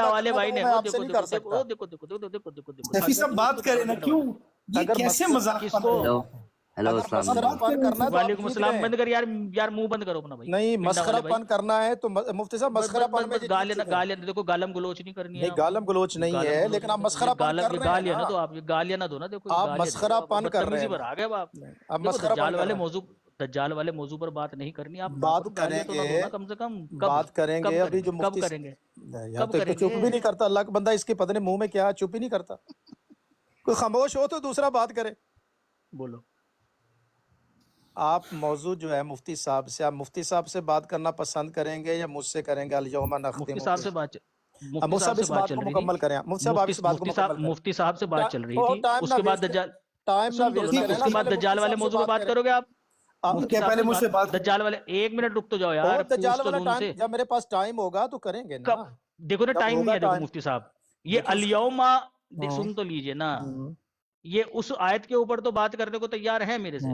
والے بھائی نے وہ سیفی صاحب بات کریں نا، کیوں یہ کیسے مذاق کر رہے ہو؟ ہیلو السلام علیکم. وعلیکم السلام. بند کر یار منہ بند کرو اپنا بھائی. نہیں مسخرہ پن کرنا ہے تو مفتی صاحب مسخرہ پن میں گالیاں دیکھو، گالم گلوچ نہیں کرنی ہے. نہیں گالم گلوچ نہیں ہے، لیکن آپ مسخرہ پن کر رہے ہیں. گالیاں نہ دو، آپ یہ گالیاں نہ دو نا. دیکھو آپ مسخرہ پن کر رہے ہیں. آ گئے آپ مسخرہ پن کر رہے ہیں. دجال والے موضوع پر بات نہیں کرنی. آپ بات کریں گے، کم سے کم بات کریں گے. ابھی جو کب کریں گے؟ تو چپ بھی نہیں کرتا اللہ کا بندہ، اس کے پتہ نہیں منہ میں کیا چپ ہی نہیں کرتا. کوئی خاموش ہو تو دوسرا بات کرے. بولو. آپ موضوع جو ہے مفتی صاحب سے، آپ مفتی صاحب سے بات کرنا پسند کریں گے یا مجھ سے کریں گے؟ الیوم نختم. مفتی صاحب سے بات مفتی صاحب اس بات کو مکمل کریں. مفتی صاحب آپ اس بات کو مکمل کریں. مفتی صاحب سے بات چل رہی تھی، اس کے بعد دجال، اس کے بعد دجال والے موضوع پہ بات کرو گے آپ؟ پہلے مجھ سے بات دجال والے، ایک منٹ رک تو جاؤ یار. دجال والا ٹائم جب میرے پاس ٹائم ہوگا تو کریں گے نا. دیکھو نا ٹائم نہیں ہے. دیکھو مفتی صاحب، یہ الیوم سن تو لیجئے نا. یہ اس آیت کے اوپر تو بات کرنے کو تیار ہے میرے سے،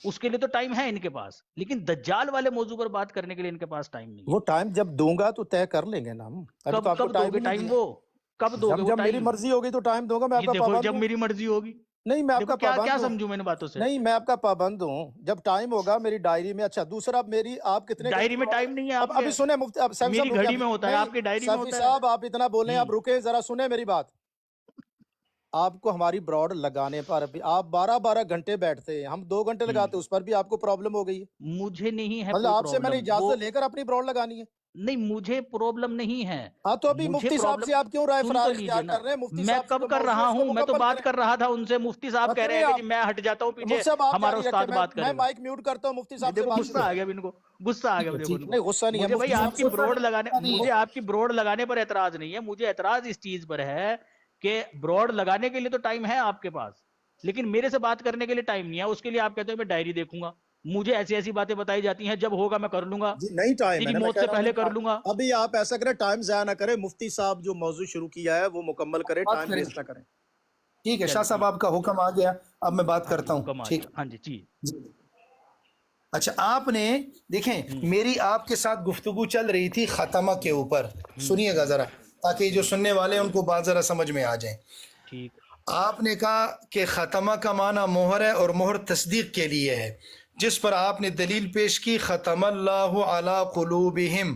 اس کے لیے تو ٹائم ہے ان کے پاس، لیکن دجال والے موضوع پر بات کرنے کے لیے ان کے پاس ٹائم نہیں ہے. وہ ٹائم جب دوں گا تو طے کر لیں گے نا ہم. کب دو گے ٹائم؟ وہ کب دو گے؟ جب میری مرضی ہوگی تو ٹائم دوں گا. میں آپ کا پابند ہوں. جب میری مرضی ہوگی. نہیں میں آپ کا پابند ہوں. کیا سمجھوں میں ان باتوں سے؟ نہیں میں آپ کا پابند ہوں. جب ٹائم ہوگا میری ڈائری میں. اچھا دوسرا میری آپ کتنے ڈائری میں ٹائم نہیں ہے. ابھی سنیں مفتی میری گھڑی میں ہوتا ہے، آپ کی ڈائری میں ہوتا ہے. صاحب آپ اتنا بولیں، آپ رکے ذرا سنیں میری بات. آپ کو ہماری براڈ لگانے پر آپ 12 گھنٹے بیٹھتے ہیں، ہم 2 گھنٹے لگاتے، اس پر بھی آپ کو پرابلم ہو گئی ہے. مجھے نہیں ہے مطلب آپ سے میں نے اجازت لے کر اپنی براڈ لگانی ہے؟ نہیں مجھے پرابلم نہیں ہے. ہاں تو ابھی مفتی صاحب سے آپ کیوں رائے فرار اختیار کر رہے ہیں؟ مفتی میں صاحب کب کر رہا ہوں؟ میں تو بات کر رہا تھا ان سے. مفتی صاحب کہہ رہے ہیں کہ میں ہٹ جاتا ہوں پیچھے، ہمارا استاد بات کرے. میں مائک میوٹ کرتا ہوں. مفتی صاحب سے غصہ آ گیا ان کو، غصہ آ گیا. نہیں غصہ نہیں ہے مجھے بھائی آپ کی براڈ لگانے، مجھے آپ کی براڈ لگانے پر اعتراض نہیں ہے. مجھے اعتراض اس چیز پر ہے کہ براڈ لگانے کے لیے تو ٹائم ہے آپ کے پاس، لیکن میرے سے بات کرنے کے لیے ٹائم نہیں ہے. اس کے لیے آپ کہتے ہیں میں ڈائری دیکھوں گا. مجھے ایسی باتیں بتائی جاتی ہیں، جب ہوگا میں کر لوں گا. نہیں ٹائم تیری موت سے پہلے کر لوں گا. ابھی آپ ایسا کریں، ٹائم ضائع نہ کریں. مفتی صاحب جو موضوع شروع کیا ہے وہ مکمل کریں، ٹائم ویسٹ نہ کریں. ٹھیک ہے شاہ صاحب، آپ کا حکم آ گیا، اب میں بات کرتا ہوں. ٹھیک. ہاں جی. اچھا آپ نے دیکھیں میری آپ کے ساتھ گفتگو چل رہی تھی ختمہ کے اوپر. سنیے گا ذرا تاکہ جو سننے والے ہیں ان کو بات ذرا سمجھ میں آ جائیں. ٹھیک. آپ نے کہا کہ ختمہ کا معنی مہر ہے اور مہر تصدیق کے لیے ہے، جس پر آپ نے دلیل پیش کی ختم اللہ علی قلوبہم.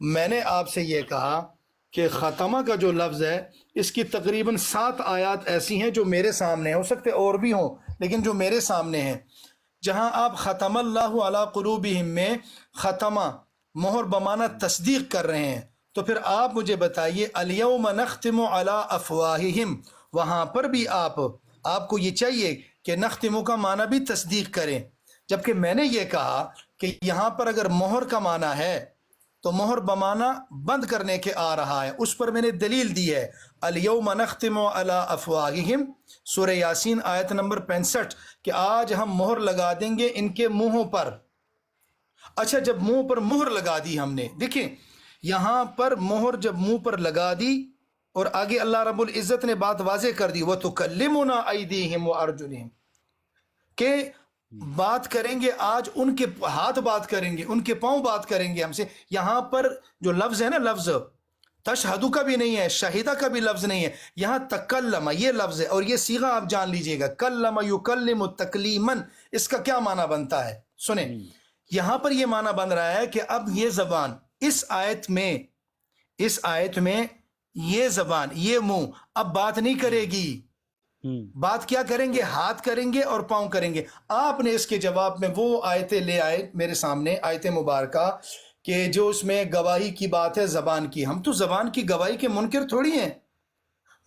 میں نے آپ سے یہ کہا کہ ختمہ کا جو لفظ ہے اس کی تقریباً 7 آیات ایسی ہیں جو میرے سامنے ہیں، ہو سکتے اور بھی ہوں لیکن جو میرے سامنے ہیں، جہاں آپ ختم اللہ علی قلوبہم میں ختمہ مہر بمعنی تصدیق کر رہے ہیں، تو پھر آپ مجھے بتائیے الیوم نختم علی افواہہم، وہاں پر بھی آپ کو یہ چاہیے کہ نختم کا معنی بھی تصدیق کریں، جبکہ میں نے یہ کہا کہ یہاں پر اگر مہر کا معنی ہے تو مہر بمعنی بند کرنے کے آ رہا ہے. اس پر میں نے دلیل دی ہے الیوم نختم علی افواہہم، سورہ یاسین آیت نمبر 65، کہ آج ہم مہر لگا دیں گے ان کے منہوں پر. اچھا جب منہ پر مہر لگا دی ہم نے، دیکھیں یہاں پر مہر جب منہ پر لگا دی اور آگے اللہ رب العزت نے بات واضح کر دی وَتُكَلِّمُنَا أَيْدِيهِمْ وَأَرْجُلِهِمْ، کہ بات کریں گے آج، ان کے ہاتھ بات کریں گے، ان کے پاؤں بات کریں گے ہم سے. یہاں پر جو لفظ ہے نا، لفظ تشہدو کا بھی نہیں ہے، شہیدہ کا بھی لفظ نہیں ہے، یہاں تکلم یہ لفظ ہے. اور یہ صیغہ آپ جان لیجئے گا، کلم یکلم تکلیما، اس کا کیا معنی بنتا ہے؟ سنیں یہاں پر یہ معنی بن رہا ہے کہ اب یہ زبان اس آیت میں یہ زبان، یہ منہ اب بات نہیں کرے گی. بات کیا کریں گے؟ ہاتھ کریں گے اور پاؤں کریں گے. آپ نے اس کے جواب میں وہ آیتیں لے آئے میرے سامنے، آیت مبارکہ، کہ جو اس میں گواہی کی بات ہے زبان کی. ہم تو زبان کی گواہی کے منکر تھوڑی ہیں.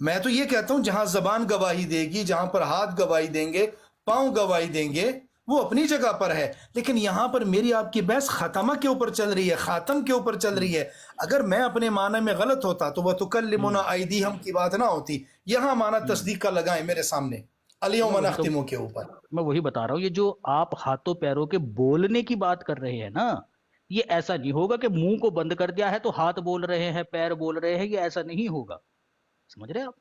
میں تو یہ کہتا ہوں جہاں زبان گواہی دے گی، جہاں پر ہاتھ گواہی دیں گے، پاؤں گواہی دیں گے، وہ اپنی جگہ پر ہے. لیکن یہاں پر میری آپ کی بحث ختمہ کے اوپر چل رہی ہے، خاتم کے اوپر چل رہی ہے. اگر میں اپنے معنی میں غلط ہوتا تو وَتُكَلِّمُنَا أَيْدِيهِمْ کی بات نہ ہوتی. یہاں معنی تصدیق کا لگائیں میرے سامنے الیوم نختم کے اوپر. میں وہی بتا رہا ہوں، یہ جو آپ ہاتھوں پیروں کے بولنے کی بات کر رہے ہیں نا، یہ ایسا نہیں ہوگا کہ منہ کو بند کر دیا ہے تو ہاتھ بول رہے ہیں، پیر بول رہے ہیں. یہ ایسا نہیں ہوگا، سمجھ رہے آپ؟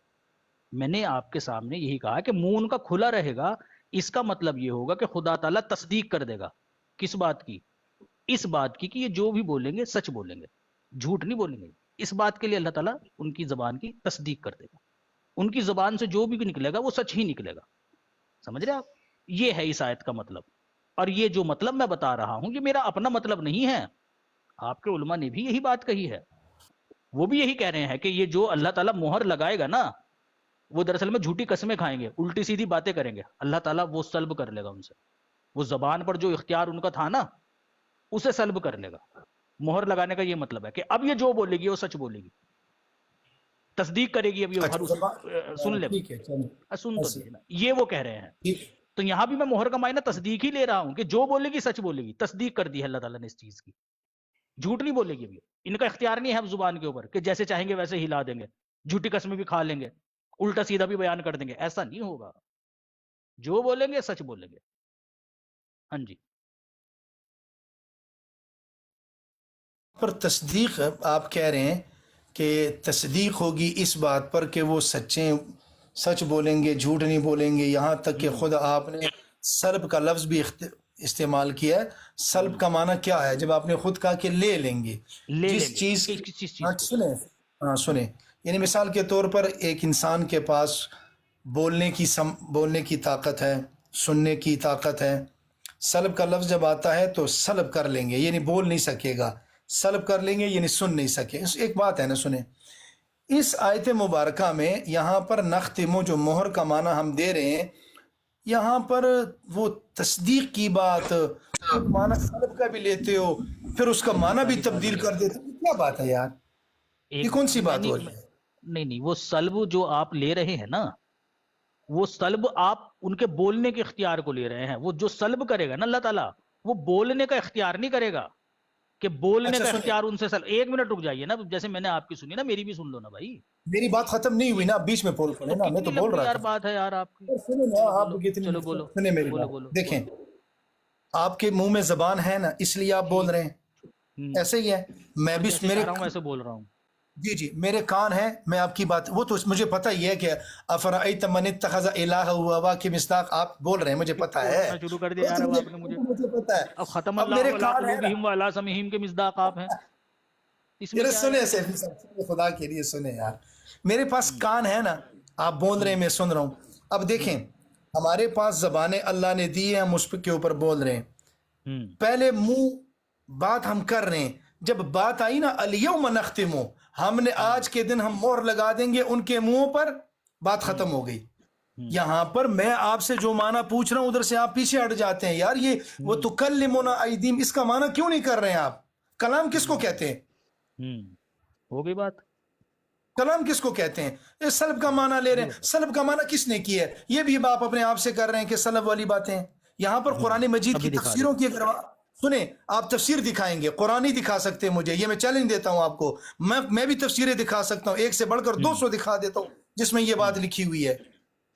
میں نے آپ کے سامنے یہی کہا کہ منہ ان کا کھلا رہے گا. اس کا مطلب یہ ہوگا کہ خدا تعالیٰ تصدیق کر دے گا. کس بات کی؟ اس بات کی کہ یہ جو بھی بولیں گے سچ بولیں گے، جھوٹ نہیں بولیں گے. اس بات کے لیے اللہ تعالیٰ ان کی زبان کی تصدیق کر دے گا. ان کی زبان سے جو بھی نکلے گا وہ سچ ہی نکلے گا. سمجھ رہے آپ؟ یہ ہے اس آیت کا مطلب. اور یہ جو مطلب میں بتا رہا ہوں یہ میرا اپنا مطلب نہیں ہے. آپ کے علماء نے بھی یہی بات کہی ہے. وہ بھی یہی کہہ رہے ہیں کہ یہ جو اللہ تعالیٰ مہر لگائے گا نا وہ دراصل میں جھوٹی قسمیں کھائیں گے, الٹی سیدھی باتیں کریں گے. اللہ تعالیٰ وہ سلب کر لے گا ان سے. وہ زبان پر جو اختیار ان کا تھا نا اسے سلب کر لے گا. مہر لگانے کا یہ مطلب ہے کہ اب یہ جو بولے گی وہ سچ بولے گی, تصدیق کرے گی. اب یہ سن لے, سن تو لیجیے نا, یہ وہ کہہ رہے ہیں. تو یہاں بھی میں مہر کا معنی تصدیق ہی لے رہا ہوں کہ جو بولے گی سچ بولے گی. تصدیق کر دی ہے اللہ تعالیٰ نے اس چیز کی, جھوٹ نہیں بولے گی. ابھی ان کا اختیار نہیں ہے اب زبان کے اوپر کہ جیسے چاہیں گے ویسے ہلا دیں گے, جھوٹی قسمیں بھی کھا لیں گے, الٹا سیدھا بھی بیان کر دیں گے. ایسا نہیں ہوگا. جو بولیں گے سچ بولیں گے. ہاں جی. پر تصدیق آپ کہہ رہے ہیں کہ تصدیق ہوگی اس بات پر کہ وہ سچ بولیں گے, جھوٹ نہیں بولیں گے. یہاں تک کہ خود آپ نے سلب کا لفظ بھی استعمال کیا ہے. سلب کا معنی کیا ہے؟ جب آپ نے خود کہا کہ لے لیں گے جس چیز سنیں, یعنی مثال کے طور پر ایک انسان کے پاس بولنے کی طاقت ہے, سننے کی طاقت ہے. سلب کا لفظ جب آتا ہے تو سلب کر لیں گے یعنی بول نہیں سکے گا, سلب کر لیں گے یعنی سن نہیں سکے. ایک بات ہے نا, سنیں اس آیت مبارکہ میں یہاں پر نختم جو مہر کا معنی ہم دے رہے ہیں, یہاں پر وہ تصدیق کی بات معنی سلب کا بھی لیتے ہو, پھر اس کا معنی بھی تبدیل کر دیتے ہو. کیا بات ہے یار, یہ کون سی بات ہو رہی ہے؟ نہیں, وہ سلب جو آپ لے رہے ہیں نا وہ سلب آپ ان کے بولنے کے اختیار کو لے رہے ہیں. وہ جو سلب کرے گا نا اللہ تعالیٰ وہ بولنے کا اختیار نہیں کرے گا کہ بولنے کا اختیار ان سے سلب. ایک منٹ رک جائیے نا, جیسے میں نے آپ کی سنی نا میری بھی سن لو نا بھائی. میری بات ختم نہیں ہوئی نا, بیچ میں بول پڑے نا, میں تو بول رہا یار تھا. بات ہے یار آپ کی. چلو بولو, سنیں میری بات. دیکھیں آپ کے منہ میں زبان ہے نا اس لیے آپ بول رہے ہیں, ایسے ہی ہے. میں بھی ایسے بول رہا ہوں. جی میرے کان ہیں, میں آپ کی بات, وہ تو مجھے پتہ ہی ہے کہ افرأیت من اتخذ الہ ہوا کی مصداق آپ بول رہے ہیں, مجھے پتہ ہے. شروع کر دیا یار آپ نے مجھے پتہ ہے. اب ختم اللہ علی قلوبہم وعلی سمعہم کے مصداق آپ ہیں. سنیں خدا کے لیے سنیں یار, میرے پاس کان ہے نا, آپ بول رہے ہیں میں سن رہا ہوں. اب دیکھیں ہمارے پاس زبانیں اللہ نے دی ہیں, ہم اس کے اوپر بول رہے ہیں. پہلے منہ بات ہم کر رہے ہیں, جب بات آئی نا الیوم نختم, ہم نے آج کے دن ہم مہر لگا دیں گے ان کے منہوں پر, بات ختم ہو گئی. یہاں پر میں آپ سے جو معنی پوچھ رہا ہوں ادھر سے آپ پیچھے ہٹ جاتے ہیں یار. یہ وہ تکلمنا ایدیم, اس کا معنی کیوں نہیں کر رہے ہیں آپ؟ کلام کس کو کہتے ہیں؟ ہو گئی بات. کلام کس کو کہتے ہیں؟ یہ سلب کا معنی لے رہے ہیں. سلب کا معنی کس نے کیا ہے؟ یہ بھی آپ اپنے آپ سے کر رہے ہیں کہ سلب والی باتیں. یہاں پر قرآن مجید کی تفسیروں کی اگر سنیں, آپ تفسیر دکھائیں گے, قرآن ہی دکھا سکتے ہیں مجھے, یہ میں چیلنج دیتا ہوں آپ کو. میں بھی تفسیریں دکھا سکتا ہوں, ایک سے بڑھ کر 200 دکھا دیتا ہوں جس میں یہ بات لکھی ہوئی ہے.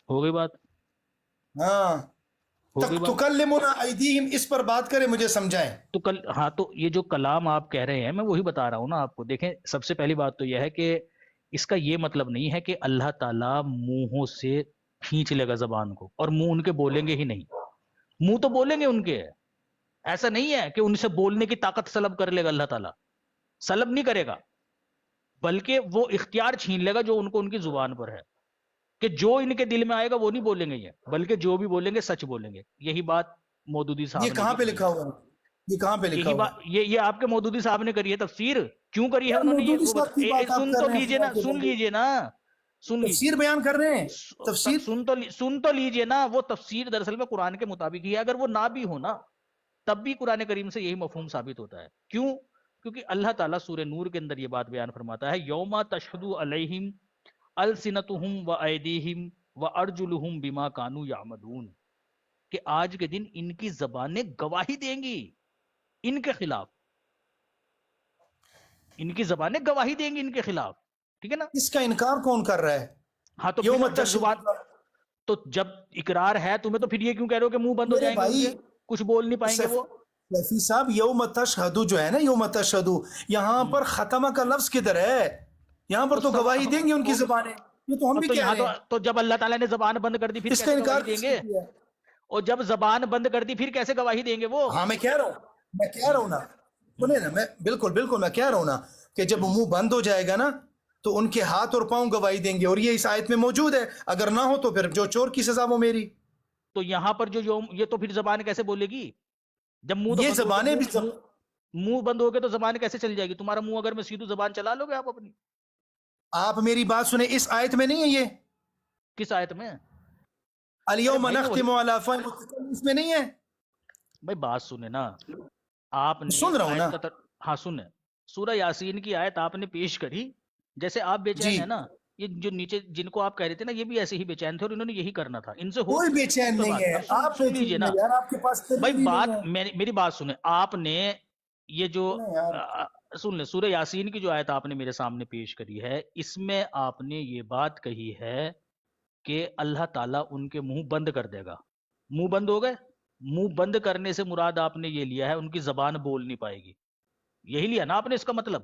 ہو گئی بات. ہاں تکلمنا ایدیہم, اس پر بات کریں, مجھے سمجھائیں. ہاں تو یہ جو کلام آپ کہہ رہے ہیں میں وہی بتا رہا ہوں نا آپ کو. دیکھیں سب سے پہلی بات تو یہ ہے کہ اس کا یہ مطلب نہیں ہے کہ اللہ تعالیٰ منہوں سے کھینچ لے گا زبان کو اور منہ ان کے بولیں گے ہی نہیں. منہ تو بولیں گے ان کے, ایسا نہیں ہے کہ ان سے بولنے کی طاقت سلب کر لے گا. اللہ تعالیٰ سلب نہیں کرے گا بلکہ وہ اختیار چھین لے گا جو ان کو ان کی زبان پر ہے, کہ جو ان کے دل میں آئے گا وہ نہیں بولیں گے یہ, بلکہ جو بھی بولیں گے سچ بولیں گے. یہی بات مودودی صاحب نے. یہ کہاں پہ لکھا ہوا ہے؟ یہ کہاں پہ لکھا ہوا ہے؟ یہ آپ کے مودودی صاحب نے کری ہے تفسیر. کیوں کری ہے انہوں نے؟ سن تو لیجئے نا, سن لیجئے نا, تفسیر بیان کر رہے ہیں. تفسیر سن تو لیجئے نا. وہ تفسیر دراصل میں قرآن کے مطابق ہی ہے. اگر وہ نہ بھی ہو نا تب بھی قرآن کریم سے یہی مفہوم ثابت ہوتا ہے. کیوں؟ کیونکہ اللہ تعالیٰ سورہ نور کے اندر یہ بات بیان فرماتا ہے, یوم تشہد علیہم السنتہم و ایدیہم و ارجلہم بما کانوا یعملون, کہ آج کے دن ان کی زبانیں گواہی دیں گی ان کے خلاف. ان کی زبانیں گواہی دیں گی ان کے خلاف. ٹھیک ہے نا؟ اس کا انکار کون کر رہا ہے؟ ہاں تو جب اقرار ہے تمہیں تو پھر یہ کیوں کہہ رہے ہو کہ منہ بند ہو جائیں گے, کچھ بول نہیں پائیں گے وہ؟ سیفی صاحب یوم تشہد جو ہے نا, یوم تشہد, یہاں پر ختمہ کا لفظ کدھر ہے؟ یہاں پر تو گواہی دیں گے ان کی زبانیں. یہ تو ہم بھی کہہ رہے ہیں. تو جب اللہ تعالیٰ نے زبان بند کر دی پھر کیسے گواہی دیں گے؟ اور جب زبان بند کر دی پھر کیسے گواہی دیں گے وہ؟ ہاں میں کہہ رہا ہوں نا, سنیں نا, میں بالکل میں کہہ رہا ہوں نا کہ جب منہ بند ہو جائے گا نا تو ان کے ہاتھ اور پاؤں گواہی دیں گے، اور یہ اس آیت میں موجود ہے، اگر نہ ہو تو پھر جو چور کی سزا وہ میری۔ تو یہاں پر جو یہ تو پھر زبان کیسے بولے گی جب منہ تو یہ بند ہو زبانیں بھی منہ بند ہو گئے تو زبان کیسے چل جائے گی؟ تمہارا منہ اگر میں سیدھو زبان چلا لو گے آپ اپنی؟ آپ میری بات سنیں، اس آیت میں نہیں ہے یہ کس آیت میں؟ الیوم بھائی میں نختم علی افواہہم، اس میں نہیں ہے۔ بھائی بات سنیں نا، آپ نے سن رہا ہوں نا۔ آیت کا ہاں سنیں، سورہ یاسین کی آیت آپ نے پیش کری، جیسے آپ بے چین جی، ہیں نا، یہ جو نیچے جن کو آپ کہہ رہے تھے نا یہ بھی ایسے ہی بے چین تھے اور انہوں نے یہی کرنا تھا، ان سے ہو کوئی بے چین تو نہیں بات ہے، اب آپ سن بے لیجئے چین نا ہیں یار، آپ کے پاس بھائی، دلیل ہی بات نہیں ہے۔ میری بات سنیں، آپ نے یہ جو سنیں یار، سن لیں، سورہ یاسین کی جو آیت آپ نے میرے سامنے پیش کری ہے، اس میں آپ نے یہ بات کہی ہے کہ اللہ تعالیٰ ان کے منہ بند کر دے گا۔ منہ بند ہو گئے، منہ بند کرنے سے مراد آپ نے یہ لیا ہے ان کی زبان بول نہیں پائے گی، یہی لیا نا آپ نے اس کا مطلب؟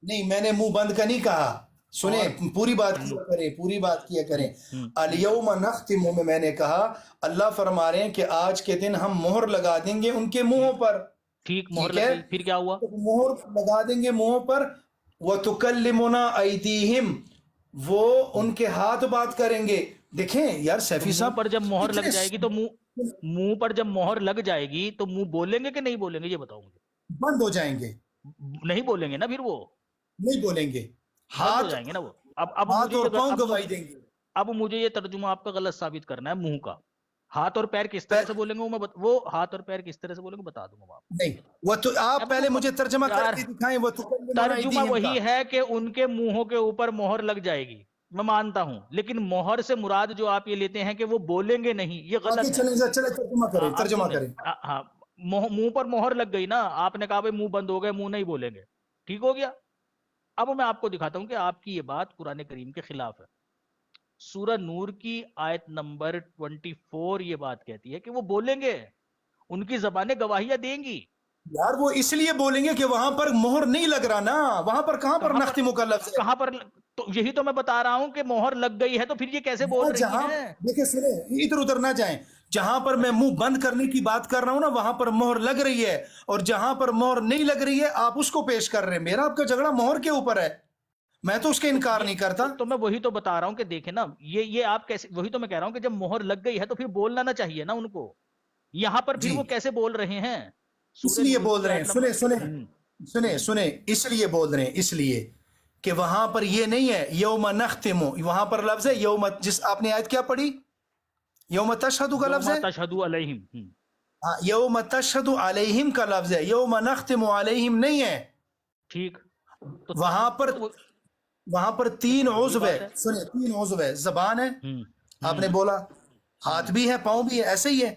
نہیں، میں نے منہ بند کا نہیں کہا، اور سنیں پوری بات کیا کریں، پوری بات کیا کریں۔ ہم، الیوم نختم میں نے کہا، اللہ فرما رہے ہیں کہ آج کے دن ہم مہر لگا دیں گے ان کے منہوں پر، ٹھیک، مہر ٹھیک لگ ہے، گئی، پھر کیا ہوا؟ مہر لگا دیں گے منہوں پر، وَتُكَلِّمُنَا أَيْدِيهِمْ، وہ ان کے ہاتھ بات کریں گے۔ دیکھیں یار تو سیفی منہ صاحب پر جب مہر لگ اتنے جائے گی تو منہ پر جب مہر لگ جائے گی تو منہ بولیں گے کہ نہیں بولیں گے؟ یہ بتاؤ مجھے۔ بند ہو جائیں گے، نہیں بولیں گے نا پھر وہ، نہیں بولیں گے، بند ہو ہاتھ جائیں گے نا وہ۔ اب ہاتھ مجھے اور یہ پاؤں گواہی دیں گے۔ اب مجھے یہ ترجمہ آپ کا غلط ثابت کرنا ہے منہ کا۔ ہاتھ اور پیر کس طرح پہ- سے بولیں گے وہ ہاتھ اور پیر کس طرح سے بولیں گے بتا دوں گا آپ کو۔ نہیں، وہ تو آپ اب پہلے تو مجھے ترجمہ کر یار کے دکھائیں، وَتُكَلِّمُنَا ترجمہ أَيْدِيهِمْ کا۔ وہی ہے کہ ان کے منہوں کے اوپر مہر لگ جائے گی، میں مانتا ہوں، لیکن مہر سے مراد جو آپ یہ لیتے ہیں کہ وہ بولیں گے نہیں، یہ آگے غلط ہے۔ چلیں، چلے ترجمہ کریں، اب ترجمہ سنیں، کریں۔ ہاں، منہ پر مہر لگ گئی نا، آپ نے کہا بھائی منہ بند ہو گئے، منہ نہیں بولیں گے، ٹھیک ہو گیا۔ اب میں آپ کو دکھاتا ہوں کہ آپ کی یہ بات قرآن کریم کے خلاف ہے۔ سورہ نور کی آیت نمبر 24 یہ بات کہتی ہے کہ وہ بولیں گے، ان کی زبانیں گواہیاں دیں گی۔ یار وہ اس لیے بولیں گے کہ وہاں پر مہر نہیں لگ رہا نا، وہاں پر کہاں پر کہاں پر نختم کا لفظ ہے؟ کہاں پر تو یہی تو میں بتا رہا ہوں کہ مہر لگ گئی ہے، تو پھر یہ کیسے بول یار رہی جہاں، ہیں؟ دیکھیں سنیں، ادھر ادھر نہ جائیں، جہاں پر میں منہ بند کرنے کی بات کر رہا ہوں نا وہاں پر مہر لگ رہی ہے، اور جہاں پر مہر نہیں لگ رہی ہے آپ اس کو پیش کر رہے ہیں۔ میرا آپ کا جھگڑا مہر کے اوپر ہے، میں تو اس کا انکار نہیں کرتا۔ تو میں وہی تو بتا رہا ہوں کہ دیکھیں نا، یہ آپ کیسے، وہی تو میں کہہ رہا ہوں کہ جب مہر لگ گئی ہے تو پھر بولنا نہ چاہیے نا ان کو، یہاں پر پھر جی، وہ کیسے بول رہے ہیں؟ اس سورہ لیے نور بول کی رہے ہیں، آیت سنیں سنیں نمبر سنیں سنیں، اس لیے بول رہے ہیں، اس لیے کہ وہاں پر یہ نہیں ہے یوم نختم، وہاں پر لفظ ہے یوم، جس آپ نے آیت کیا پڑھی، یوم تشہد کا لفظ یوم ہے، تشہد علیہم، ہاں، یوم تشہد علیہم کا لفظ ہے، یوم نختم علیہم نہیں ہے۔ ٹھیک، تو وہاں پر وہاں پر تین وہی عضو ہے، بات ہے۔ سنیں تین عضو ہے، زبان ہے، ہم آپ نے بولا، ہاتھ بھی ہے، پاؤں بھی ہے، ایسے ہی ہے۔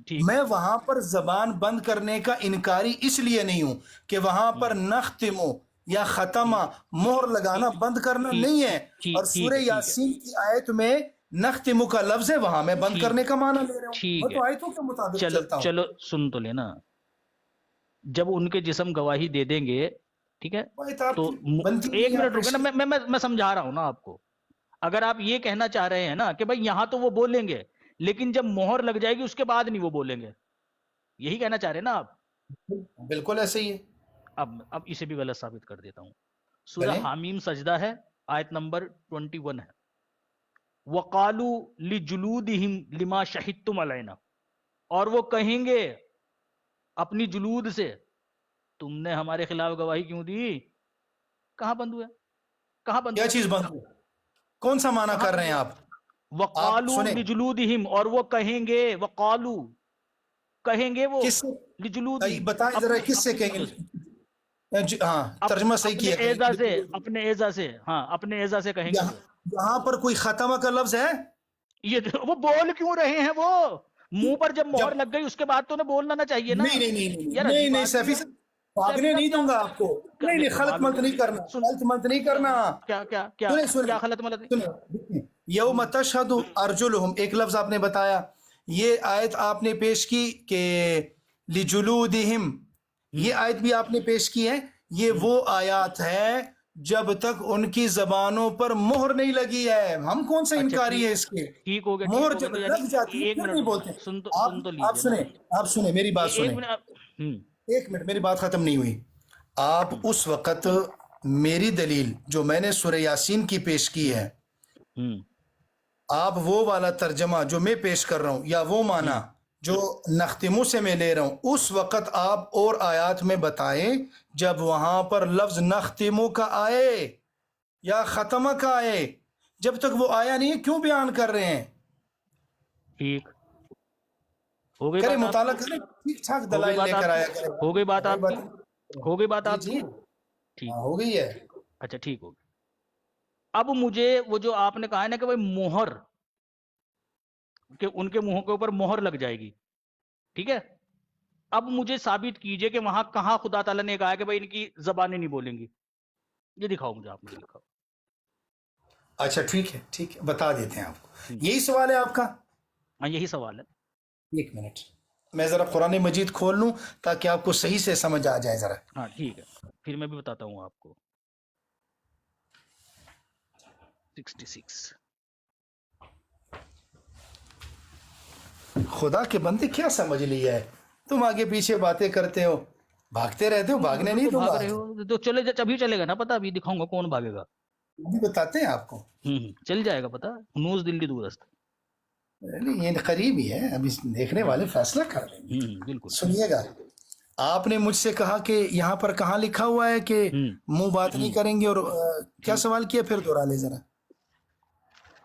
ٹھیک، میں وہاں پر زبان بند کرنے کا انکاری اس لیے نہیں ہوں کہ وہاں پر نختم یا ختمہ مہر لگانا بند کرنا نہیں ہے، اور سورہ ٹھیک ہے، یاسین کی آیت میں نختم کا لفظ ہے، وہاں میں بند کرنے کا معنی لے رہا ہوں، میں ٹھیک ہے، تو آیتوں کے مطابق چلو چلتا ہوں۔ چلو سن تو لینا، جب ان کے جسم گواہی دے دیں گے، ٹھیک ہے، بات آپ تو کی بنتی ایک نہیں ہے، منٹ آپ رکے نا، میں سمجھا رہا ہوں نا آپ کو۔ اگر آپ یہ کہنا چاہ رہے ہیں نا کہ بھائی یہاں تو وہ بولیں گے لیکن جب مہر لگ جائے گی اس کے بعد نہیں وہ بولیں گے، یہی کہنا چاہ رہے ہیں نا آپ؟ بالکل ایسے ہی ہے، اب اسے بھی غلط ثابت کر دیتا ہوں۔ سورہ چلیں، حامیم سجدہ ہے، آیت نمبر 21 ہے، وَقَالُوا لِجُلُودِهِمْ لِمَا شَهِدتُّمْ عَلَيْنَا، اور وہ کہیں گے اپنی جلود سے، تم نے ہمارے خلاف گواہی کیوں دی؟ کہاں بند ہوا؟ کہاں بند کیا ہوا؟ چیز بند ہو، کون سا معنی کہاں کر بند رہے ہیں ہوا؟ آپ؟ آپ وَقَالُوا سنیں، لِجُلُودِهِمْ، اور وہ کہیں گے، وَقَالُوا کہیں گے وہ، کس سے لِجُلُودِهِمْ بتائیں ذرا کس سے کہیں اپنے گے؟ ہاں، ترجمہ صحیح اپنے کیا اعزا سے، کریں۔ اپنے اعزا سے، ہاں اپنے اعزا سے کہیں گے وہ۔ یہاں پر کوئی ختمہ کا لفظ ہے؟ وہ بول کیوں رہے ہیں؟ وہ منہ پر جب جب مہر لگ گئی اس کے بعد تو انہیں بولنا نہ چاہیے نا؟ نہیں نہیں نہیں نہیں یار نہیں عجیب نہیں آدمی سیفی ہے صاحب، سیفی بھاگنے صاحب، نہیں دوں گا کیا آپ کو، نہیں نہیں، غلط مت نہیں کرنا، غلط مت نہیں کرنا۔ کیا کیا کیا سنیں سنیں کیا غلط ملت؟ سنیں، یوم تشہد ارجلہم، ایک لفظ آپ نے بتایا، یہ آیت آپ نے پیش کی کہ لجلودہم، یہ آیت بھی آپ نے پیش کی ہے، یہ وہ آیات ہے جب تک ان کی زبانوں پر مہر نہیں لگی ہے، ہم کون سا اچھا انکاری ہے اس کے؟ ٹھیک ہو گیا، مہر ٹھیک ہو گیا، جب تو یعنی لگ جاتی ہے ایک پھر منٹ نہیں بولتے۔ سن تو آپ لیجئے نا، سنیں، آپ سنیں میری بات ایک سنیں، منٹ ایک منٹ، میری بات ختم نہیں ہوئی۔ آپ اس وقت میری دلیل جو میں نے سورہ یاسین کی پیش کی ہے، آپ وہ والا ترجمہ جو میں پیش کر رہا ہوں یا وہ معنی جو نختمو سے میں لے رہا ہوں، اس وقت آپ اور آیات میں بتائیں جب وہاں پر لفظ نختمو کا آئے یا ختمہ کا آئے. جب تک وہ آیا نہیں ہے کیوں بیان کر رہے ہیں؟ ٹھیک ہو گئی کرے بات مطالعہ آپ کی؟ کریں، ٹھیک ٹھاک ہو گئی دلائل بات لے کر آپ آیا کی؟ کریں. ہو گئی بات وہی آپ کی؟ بات ہو گئی بات جی آپ جی کی؟ ٹھیک، ہاں ہو گئی ہے. اچھا ٹھیک ہو گئی. اب مجھے وہ جو آپ نے کہا ہے نا کہ بھائی مہر، کہ ان کے منہوں کے اوپر مہر لگ جائے گی، ٹھیک ہے، اب مجھے ثابت کیجئے کہ وہاں کہاں خدا تعالیٰ نے کہا ہے کہ بھائی ان کی زبانیں نہیں بولیں گی. یہ دکھاؤ مجھے، آپ مجھے دکھاؤ. اچھا ٹھیک ہے ٹھیک ہے، بتا دیتے ہیں آپ کو. ہوں، یہی سوال ہے آپ کا؟ ہاں یہی سوال ہے. ایک منٹ میں ذرا قرآن مجید کھول لوں تاکہ آپ کو صحیح سے سمجھ آ جائے ذرا. ہاں ٹھیک ہے، پھر میں بھی بتاتا ہوں آپ کو. 66. خدا کے بندے کیا سمجھ لیا ہے تم؟ آگے پیچھے باتیں کرتے ہو، بھاگتے رہتے ہو. بھاگنے نہیں تو دوں بھاگ گا رہے آج. ہو تو چلے جا، ابھی چلے گا نا پتا، ابھی دکھاؤں گا کون بھاگے گا. ابھی بتاتے ہیں آپ کو. چل جائے گا پتا، نوز دلی دورست. یہ قریب ہی ہے، ابھی دیکھنے والے فیصلہ کر لیں گے. بالکل. سنیے گا، آپ نے مجھ سے کہا کہ یہاں پر کہاں لکھا ہوا ہے کہ منہ بات نہیں کریں گے، اور کیا سوال کیا پھر دوہرا لے ذرا.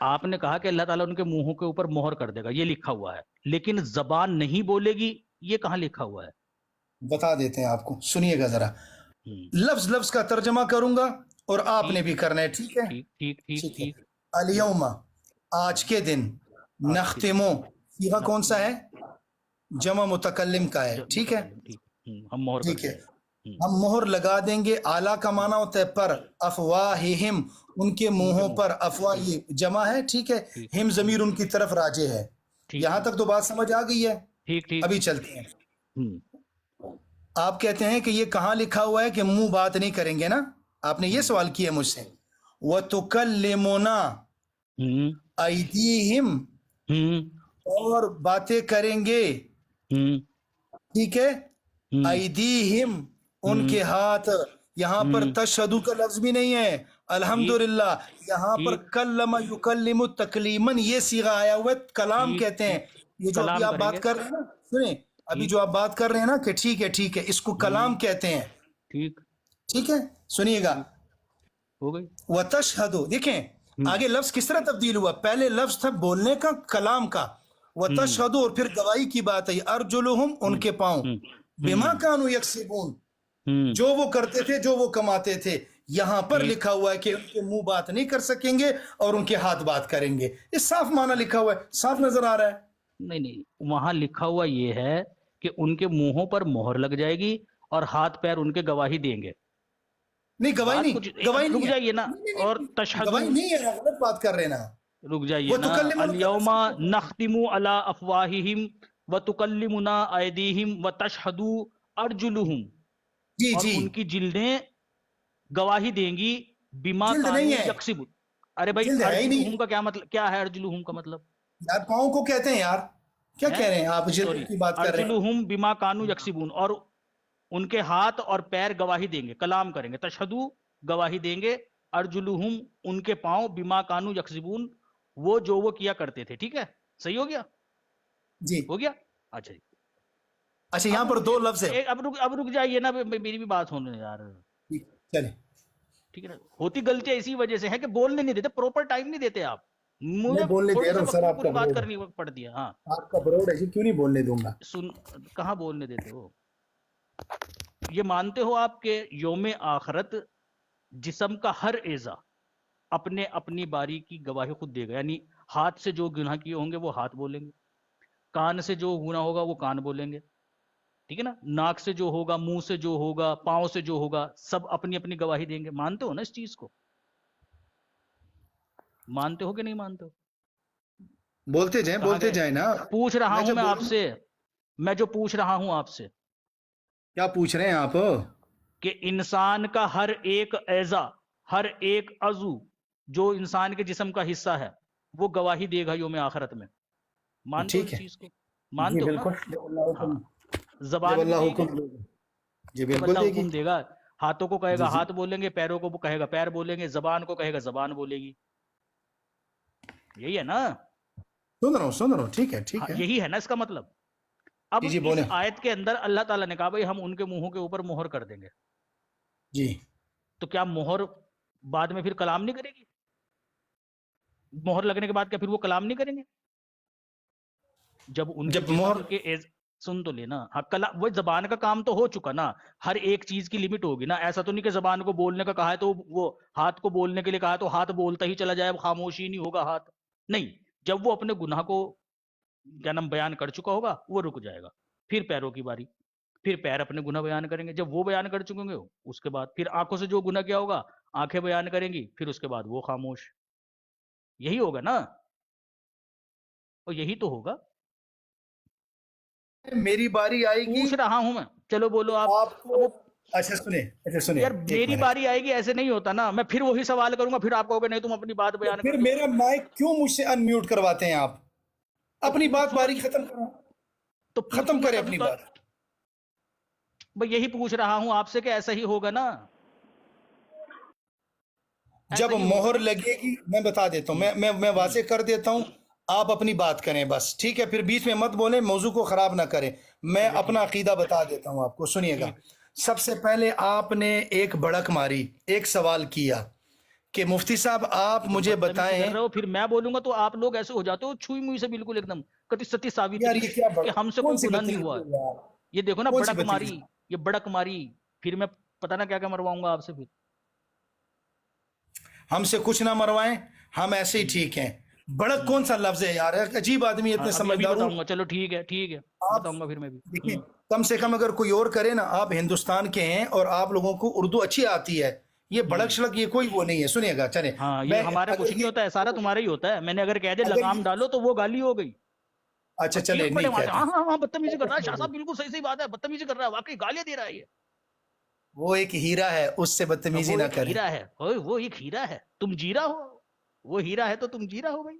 آپ نے کہا کہ اللہ تعالیٰ ان کے منہوں کے اوپر مہر کر دے گا، یہ لکھا ہوا ہے، لیکن زبان نہیں بولے گی، یہ کہاں لکھا ہوا ہے؟ بتا دیتے ہیں آپ کو، سنیے گا ذرا. لفظ لفظ کا ترجمہ کروں گا اور آپ نے بھی کرنا ہے، ٹھیک ہے؟ ٹھیک ٹھیک ٹھیک ٹھیک ہے. ٹھیک. الیوم، آج کے دن، نختمو، صیغہ کون سا ہے؟ جمع متکلم کا ہے، ٹھیک ہے؟ ٹھیک، ہم مہر کر ٹھیک ہے، دیں گے. ہم مہر لگا دیں گے. اعلیٰ کا معنی ہوتا ہے پر، افواہہم، ان کے منہوں پر. افواہ یہ جمع ہے، ٹھیک ہے، ہم ضمیر ان کی طرف راجع ہے. یہاں تک تو بات سمجھ آ گئی ہے؟ ٹھیک ٹھیک. ابھی چلتے ہیں. آپ کہتے ہیں کہ یہ کہاں لکھا ہوا ہے کہ منہ بات نہیں کریں گے نا؟ آپ نے یہ سوال کیا مجھ سے. وَتُكَلِّمُنَا أَيْدِيهِمْ، اور باتیں کریں گے، ٹھیک ہے، ایدیہم، ان کے ہاتھ. یہاں پر تشہدو کا لفظ بھی نہیں ہے، الحمدللہ. یہاں پر کلم یکلم تکلیمن یہ صیغہ آیا ہوا ہے، کلام کہتے ہیں. یہ جو ابھی آپ بات کر رہے ہیں نا، سنیں، ابھی جو آپ بات کر رہے ہیں نا کہ ٹھیک ہے ٹھیک ہے، اس کو کلام کہتے ہیں. ٹھیک ٹھیک ہے، سنیے گا. ہو گئی. وَتَشْهَدُ، دیکھیں آگے لفظ کس طرح تبدیل ہوا. پہلے لفظ تھا بولنے کا، کلام کا. وَتَشْهَدُ، اور پھر گواہی کی بات ہے. ارجلہم، ان کے پاؤں. بما کانوا یکسبون، جو وہ کرتے تھے، جو وہ کماتے تھے. یہاں پر لکھا ہوا ہے کہ ان کے منہ بات نہیں کر سکیں گے اور ان کے ہاتھ بات کریں گے. یہ صاف معنی لکھا ہوا ہے، صاف نظر آ رہا ہے. نہیں، وہاں لکھا ہوا یہ ہے کہ ان کے منہوں پر مہر لگ جائے گی اور ہاتھ پیر ان کے گواہی دیں گے. نہیں، گواہی بات نہیں، کچھ گواہی نہیں رک ہے. جائیے نا. اور گواہی تشہدو، نہیں ہے، غلط بات کر رہے نا. رک جائیے نا. الیوم نختم علی افواہہم وتکلمنا ایدیہم وتشہد ارجلہم، جی اور جی، ان کی جلدیں گواہی دیں گی بما جلد نہیں کانوا ہے، یکسبون. ارے بھائی جلد ہے ہی نہیں. ارجلہم کا کیا مطلب، کیا ہے ارجلہم کا مطلب؟ یار پاؤں کو کہتے ہیں یار، کیا کہہ رہے ہیں آپ؟ سوری، جلد کی بات کر رہے ہیں. ارجلہم بما کانوا یکسبون، اور ان کے ہاتھ اور پیر گواہی دیں گے، کلام کریں گے. تشہدو، گواہی دیں گے. ارجلہم، ان کے پاؤں. بما کانوا یکسبون، وہ جو وہ کیا کرتے تھے. ٹھیک ہے، صحیح ہو گیا؟ جی ہو گیا. اچھا جی. اچھا، یہاں پر دو لفظ ہے. اب رک جائیے نا، میری بھی بات ہونے یار. چلیں، ٹھیک ہے نا. ہوتی غلطیاں اسی وجہ سے ہے کہ بولنے نہیں دیتے، پراپر ٹائم نہیں دیتے آپ. میں مجھے بولنے دے تھوڑے رہا سے ہوں وقت سر. میں آپ کا پوری بات بروڑ ہے، کرنی پڑتی ہے. ہاں آپ کا بروڑ ہے جی، کیوں نہیں بولنے دوں گا؟ سن، کہاں بولنے دیتے ہو؟ یہ مانتے ہو آپ کہ یوم آخرت جسم کا ہر اعضا اپنے اپنی باری کی گواہی خود دے گا. یعنی ہاتھ سے جو گناہ کیے ہوں گے وہ ہاتھ بولیں گے، کان سے جو گناہ ہوگا وہ کان بولیں گے، ٹھیک ہے نا، ناک سے جو ہوگا، منہ سے جو ہوگا، پاؤں سے جو ہوگا، سب اپنی اپنی گواہی دیں گے. مانتے ہو نا اس چیز کو؟ مانتے ہو کہ نہیں مانتے ہو؟ بولتے کہاں گئے؟ جائیں نا. پوچھ رہا ہوں جب میں آپ بولوں، سے، میں جو پوچھ رہا ہوں آپ سے کیا پوچھ رہے ہیں آپ؟ کہ انسان کا ہر ایک اعضا، ہر ایک عضو جو انسان کے جسم کا حصہ ہے وہ گواہی دے گا یوم آخرت میں. مانتے ہو ٹھیک اس ہے، چیز کو؟ جی مانتے ہو نا؟ بالکل. جب اللہ ہاں، حکم، جب زبان بھی اللہ دے گی. حکم دے گا. جی جب بالکل اللہ دے گی. حکم دے گا. ہاتھوں کو کہے جی گا جی ہاتھ بولیں گے، پیروں کو کہے گا پیر بولیں گے، زبان کو کہے گا زبان بولے گی. یہی ہے نا؟ سن رہا ہوں ٹھیک ہے ہاں ٹھیک ہے. یہی ہے نا اس کا مطلب. اب جی جی اس بولیں. آیت کے اندر اللہ تعالیٰ نے کہا بھائی ہم ان کے منہوں کے اوپر مہر کر دیں گے، جی تو کیا مہر بعد میں پھر کلام نہیں کرے گی؟ مہر لگنے کے بعد کیا پھر وہ کلام نہیں کریں گے؟ جب ان کے جب مہر جسم کے سن تو لینا، ہاں وہ زبان کا کام تو ہو چکا نا، ہر ایک چیز کی لمٹ ہوگی نا. ایسا تو نہیں کہ زبان کو بولنے کا کہا ہے تو وہ ہاتھ کو بولنے کے لیے کہا ہے تو ہاتھ بولتا ہی چلا جائے، اب خاموشی نہیں ہوگا ہاتھ. نہیں، جب وہ اپنے گناہ کو کیا نام بیان کر چکا ہوگا وہ رک جائے گا. پھر پیروں کی باری، پھر پیر اپنے گناہ بیان کریں گے. جب وہ بیان کر چکیں گے اس کے بعد پھر آنکھوں سے جو گناہ کیا ہوگا آنکھیں بیان کریں گی، پھر اس کے بعد وہ خاموش. یہی ہوگا نا، اور یہی تو ہوگا. میری باری آئے گی پوچھ رہا ہوں میں، چلو بولو آپ. آپ اب کو. وہ اچھا سنیں یار ایک میری منٹ. باری آئے گی ایسے نہیں ہوتا نا، میں پھر وہی سوال کروں گا، پھر آپ کہو گے نہیں تم اپنی بات تو بیان کر پھر دو. میرا مائک کیوں مجھ سے ان میوٹ کرواتے ہیں آپ؟ تو اپنی بات سنو باری ختم کرو. تو ختم پوچھوں گا کرے تبھی اپنی تو. بات. بھئی یہی پوچھ رہا ہوں آپ سے کہ ایسا ہی ہوگا نا، ایسا جب ہی ہوگا مہر نا. لگے گی میں بتا دیتا ہوں، میں واضح کر دیتا ہوں. آپ اپنی بات کریں بس ٹھیک ہے، پھر بیچ میں مت بولیں، موضوع کو خراب نہ کریں. میں چلے اپنا ٹھیک ہے عقیدہ بتا دیتا ہوں آپ کو، سنیے گا. ٹھیک. سب سے پہلے آپ نے ایک بڑک ماری، ایک سوال کیا کہ مفتی صاحب آپ تو مجھے بدتمیزی کر بتائیں. رہے ہو، پھر میں بولوں گا تو آپ لوگ ایسے ہو جاتے ہو چھوئی موئی سے بالکل ایک دم کتی ستی یار ساوتری یہ کیا کہ ہم سے کون کوئی سی گناہ نہیں ہوا. بدتمیزی ہے یار؟ یہ دیکھو نا کون سی بڑک ماری، بدتمیزی؟ یہ بڑک ماری، پھر میں پتہ نہ کیا کیا مرواؤں گا آپ سے. پھر ہم سے کچھ نہ مروائیں، ہم ایسے ہی ٹھیک ہیں. بڑک کون سا لفظ ہے یار؟ عجیب آدمی ہے، اتنے ابھی سمجھدار ہوں بتاؤں گا. چلو ٹھیک ہے ٹھیک ہے، آپ. بتاؤں گا پھر میں بھی. دیکھیں کم سے کم اگر کوئی اور کرے نا، آپ ہندوستان کے ہیں اور آپ لوگوں کو اردو اچھی آتی ہے، یہ بڑک شڑک یہ کوئی وہ نہیں ہے. سنیے گا چلے. ہاں یہ میں ہمارا کچھ اگر نہیں یہ ہوتا ہے، سارا تمہارا ہی ہوتا ہے. میں نے اگر کہہ دے اگر لگام یہ ڈالو تو وہ گالی ہو گئی. اچھا اور چلے چیخ پڑے نہیں وہاں سے، کہتے. ہاں ہاں ہاں بدتمیزی کر رہا ہے شاہ صاحب، بالکل صحیح بات ہے، بدتمیزی کر رہا ہے، واقعی گالیاں دے رہا ہے یہ. وہ ایک ہیرا ہے، اس سے بدتمیزی وہ نہ ایک کریں. ہیرا ہے، اوئے وہ ایک ہیرا ہے، تم جیرا ہو. وہ ہیرا ہے تو تم جیرا ہو بھائی.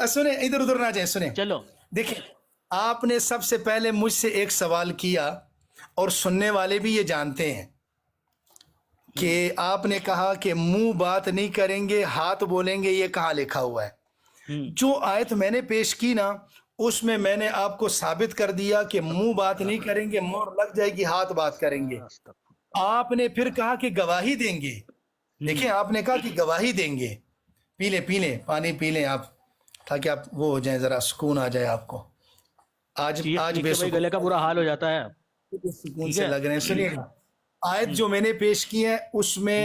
سنیں ادھر ادھر نہ جائیں. سنیں چلو دیکھیں، آپ نے سب سے پہلے مجھ سے ایک سوال کیا اور سننے والے بھی یہ جانتے ہیں کہ آپ نے کہا کہ منہ بات نہیں کریں گے ہاتھ بولیں گے. یہ کہاں لکھا ہوا ہے؟ جو آیت میں نے پیش کی نا اس میں نے آپ کو ثابت کر دیا کہ منہ بات نہیں کریں گے، مہر لگ جائے گی، ہاتھ بات کریں گے. آپ نے پھر کہا کہ گواہی دیں گے. دیکھیں آپ نے کہا کہ گواہی دیں گے. پی لیں پانی پی لیں آپ، تاکہ آپ وہ ہو جائیں، ذرا سکون آ جائے آپ کو. چیخ آج چیخ بے کے بھائی گلے کا برا حال ہو جاتا ہے. سکون ٹھیک سے ہے. لگ رہے ہیں. سنیے گا، آیت جو میں نے پیش کی ہے اس میں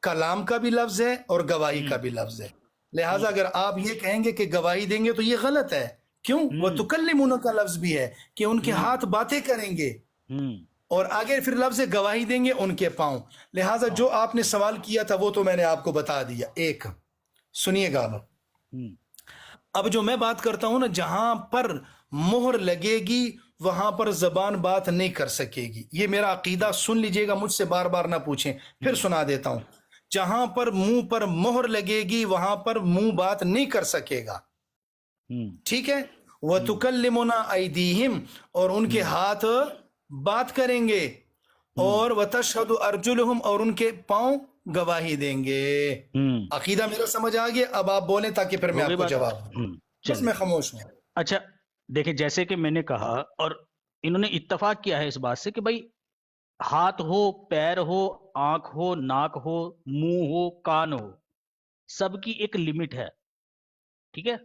کلام کا بھی لفظ ہے اور گواہی کا بھی لفظ ہے. لہٰذا اگر آپ یہ کہیں گے کہ گواہی دیں گے تو یہ غلط ہے. کیوں؟ وَتُكَلِّمُونَ کا لفظ بھی ہے کہ ان کے ہاتھ باتیں کریں گے، اور آگے پھر لفظ گواہی دیں گے ان کے پاؤں. لہٰذا جو آپ نے سوال کیا تھا وہ تو میں نے آپ کو بتا دیا. ایک سنیے گا، اب جو میں بات کرتا ہوں نا، جہاں پر مہر لگے گی وہاں پر زبان بات نہیں کر سکے گی. یہ میرا عقیدہ سن لیجئے گا، مجھ سے بار بار نہ پوچھیں، پھر سنا دیتا ہوں. جہاں پر منہ پر مہر لگے گی وہاں پر منہ بات نہیں کر سکے گا. ٹھیک ہے. وَتُكَلِّمُنَا أَيْدِيهِمْ، اور ان کے ہاتھ بات کریں گے. اور وَتَشْهَدُ أَرْجُلُهُمْ، اور ان کے پاؤں گواہی دیں گے. عقیدہ میرا سمجھ آ گیا؟ اب آپ بولیں تاکہ پھر میں ہو آپ گئی کو بات. جواب دوں. بس چلے میں خاموش ہوں. اچھا دیکھیں، جیسے کہ میں نے کہا اور انہوں نے اتفاق کیا ہے اس بات سے کہ بھائی ہاتھ ہو، پیر ہو، آنکھ ہو، ناک ہو، منہ ہو، کان ہو، سب کی ایک لمٹ ہے. ٹھیک ہے.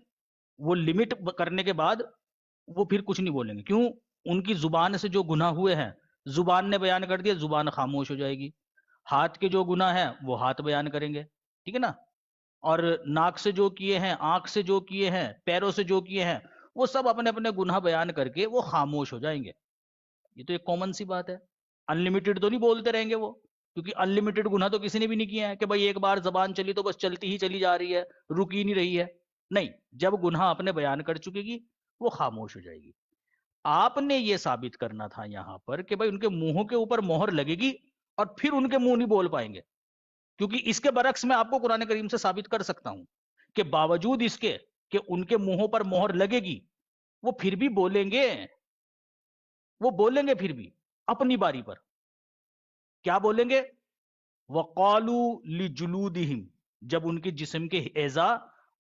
وہ لمٹ کرنے کے بعد وہ پھر کچھ نہیں بولیں گے. کیوں؟ ان کی زبان سے جو گناہ ہوئے ہیں زبان نے بیان کر دیا، زبان خاموش ہو جائے گی. ہاتھ کے جو گناہ ہیں وہ ہاتھ بیان کریں گے. ٹھیک ہے نا. اور ناک سے جو کیے ہیں، آنکھ سے جو کیے ہیں، پیروں سے جو کیے ہیں، وہ سب اپنے اپنے گناہ بیان کر کے وہ خاموش ہو جائیں گے. یہ تو ایک کامن سی بات ہے. انلمیٹڈ تو نہیں بولتے رہیں گے وہ، کیونکہ انلمیٹڈ گناہ تو کسی نے بھی نہیں کیا ہے کہ بھائی ایک بار زبان چلی تو بس چلتی ہی چلی جا رہی ہے، رکی نہیں رہی ہے. نہیں، جب گناہ اپنے بیان کر چکے گی وہ خاموش ہو جائے گی. آپ نے یہ ثابت کرنا تھا یہاں پر کہ بھائی ان کے منہوں کے اوپر مہر لگے گی اور پھر ان کے منہ نہیں بول پائیں گے. کیونکہ اس کے برعکس میں آپ کو قرآن کریم سے ثابت کر سکتا ہوں کہ باوجود اس کے کہ ان کے منہوں پر مہر لگے گی وہ پھر بھی بولیں گے. وہ بولیں گے پھر بھی اپنی باری پر. کیا بولیں گے؟ وَقَالُوا لِجُلُودِهِمْ، جب ان کے جسم کے اعضاء،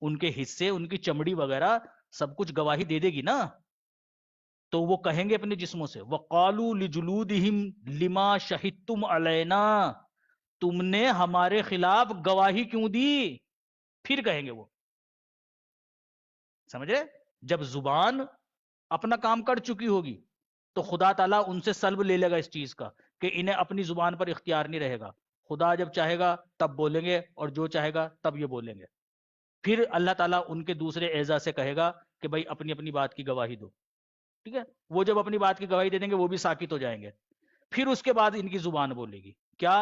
ان کے حصے، ان کی چمڑی وغیرہ سب کچھ گواہی دے دے گی نا، تو وہ کہیں گے اپنے جسموں سے وَقَالُوا لِجُلُودِهِمْ لِمَا شَهِدتُّمْ عَلَيْنَا، تم نے ہمارے خلاف گواہی کیوں دی؟ پھر کہیں گے وہ، سمجھ رہے؟ جب زبان اپنا کام کر چکی ہوگی تو خدا تعالیٰ ان سے سلب لے لے گا اس چیز کا کہ انہیں اپنی زبان پر اختیار نہیں رہے گا. خدا جب چاہے گا تب بولیں گے اور جو چاہے گا تب یہ بولیں گے. پھر اللہ تعالیٰ ان کے دوسرے اعضاء سے کہے گا کہ بھائی اپنی اپنی بات کی گواہی دو. ٹھیک ہے، وہ جب اپنی بات کی گواہی دے دیں گے وہ بھی ساکت ہو جائیں گے. پھر اس کے بعد ان کی زبان بولے گی کیا؟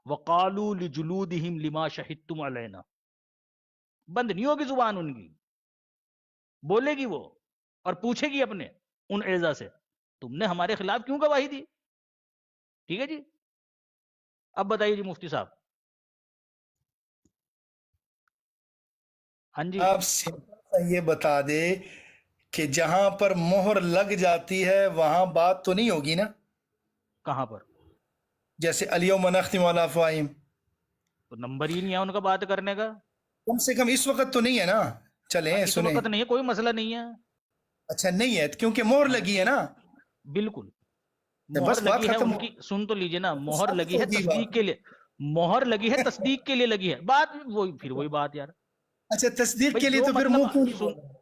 وَقَالُوا لِجُلُودِهِمْ لِمَا شَهِدتُّمْ عَلَيْنَا. بند نہیں ہوگی زبان ان کی، بولے گی وہ اور پوچھے گی اپنے ان اعضاء سے تم نے ہمارے خلاف کیوں گواہی دی. ٹھیک ہے جی، اب بتائیے جی مفتی صاحب. ہاں جی، آپ سمپل سا یہ بتا دے کہ جہاں پر مہر لگ جاتی ہے وہاں بات تو نہیں ہوگی نا؟ کہاں پر؟ جیسے الیوم نختم علی افواہہم، تو نمبر ہی نہیں ہے ان کا بات کرنے کا. کم سے کم اس وقت تو نہیں ہے نا. چلیں اس سنیں. وقت نہیں ہے، کوئی مسئلہ نہیں ہے. اچھا نہیں ہے کیونکہ مہر لگی ہے نا. بالکل بس مہر بات لگی ہے ختم ان ہو. کی. سن تو لیجئے نا، مہر ثابت لگی ہے ہوگی تصدیق بات. کے لیے. مہر لگی ہے تصدیق کے لیے لگی ہے بات، وہی پھر وہی بات یار. اچھا تصدیق بھائی کے لیے جو تو پھر مطلب منہ کیوں نہیں سن، بول رہا؟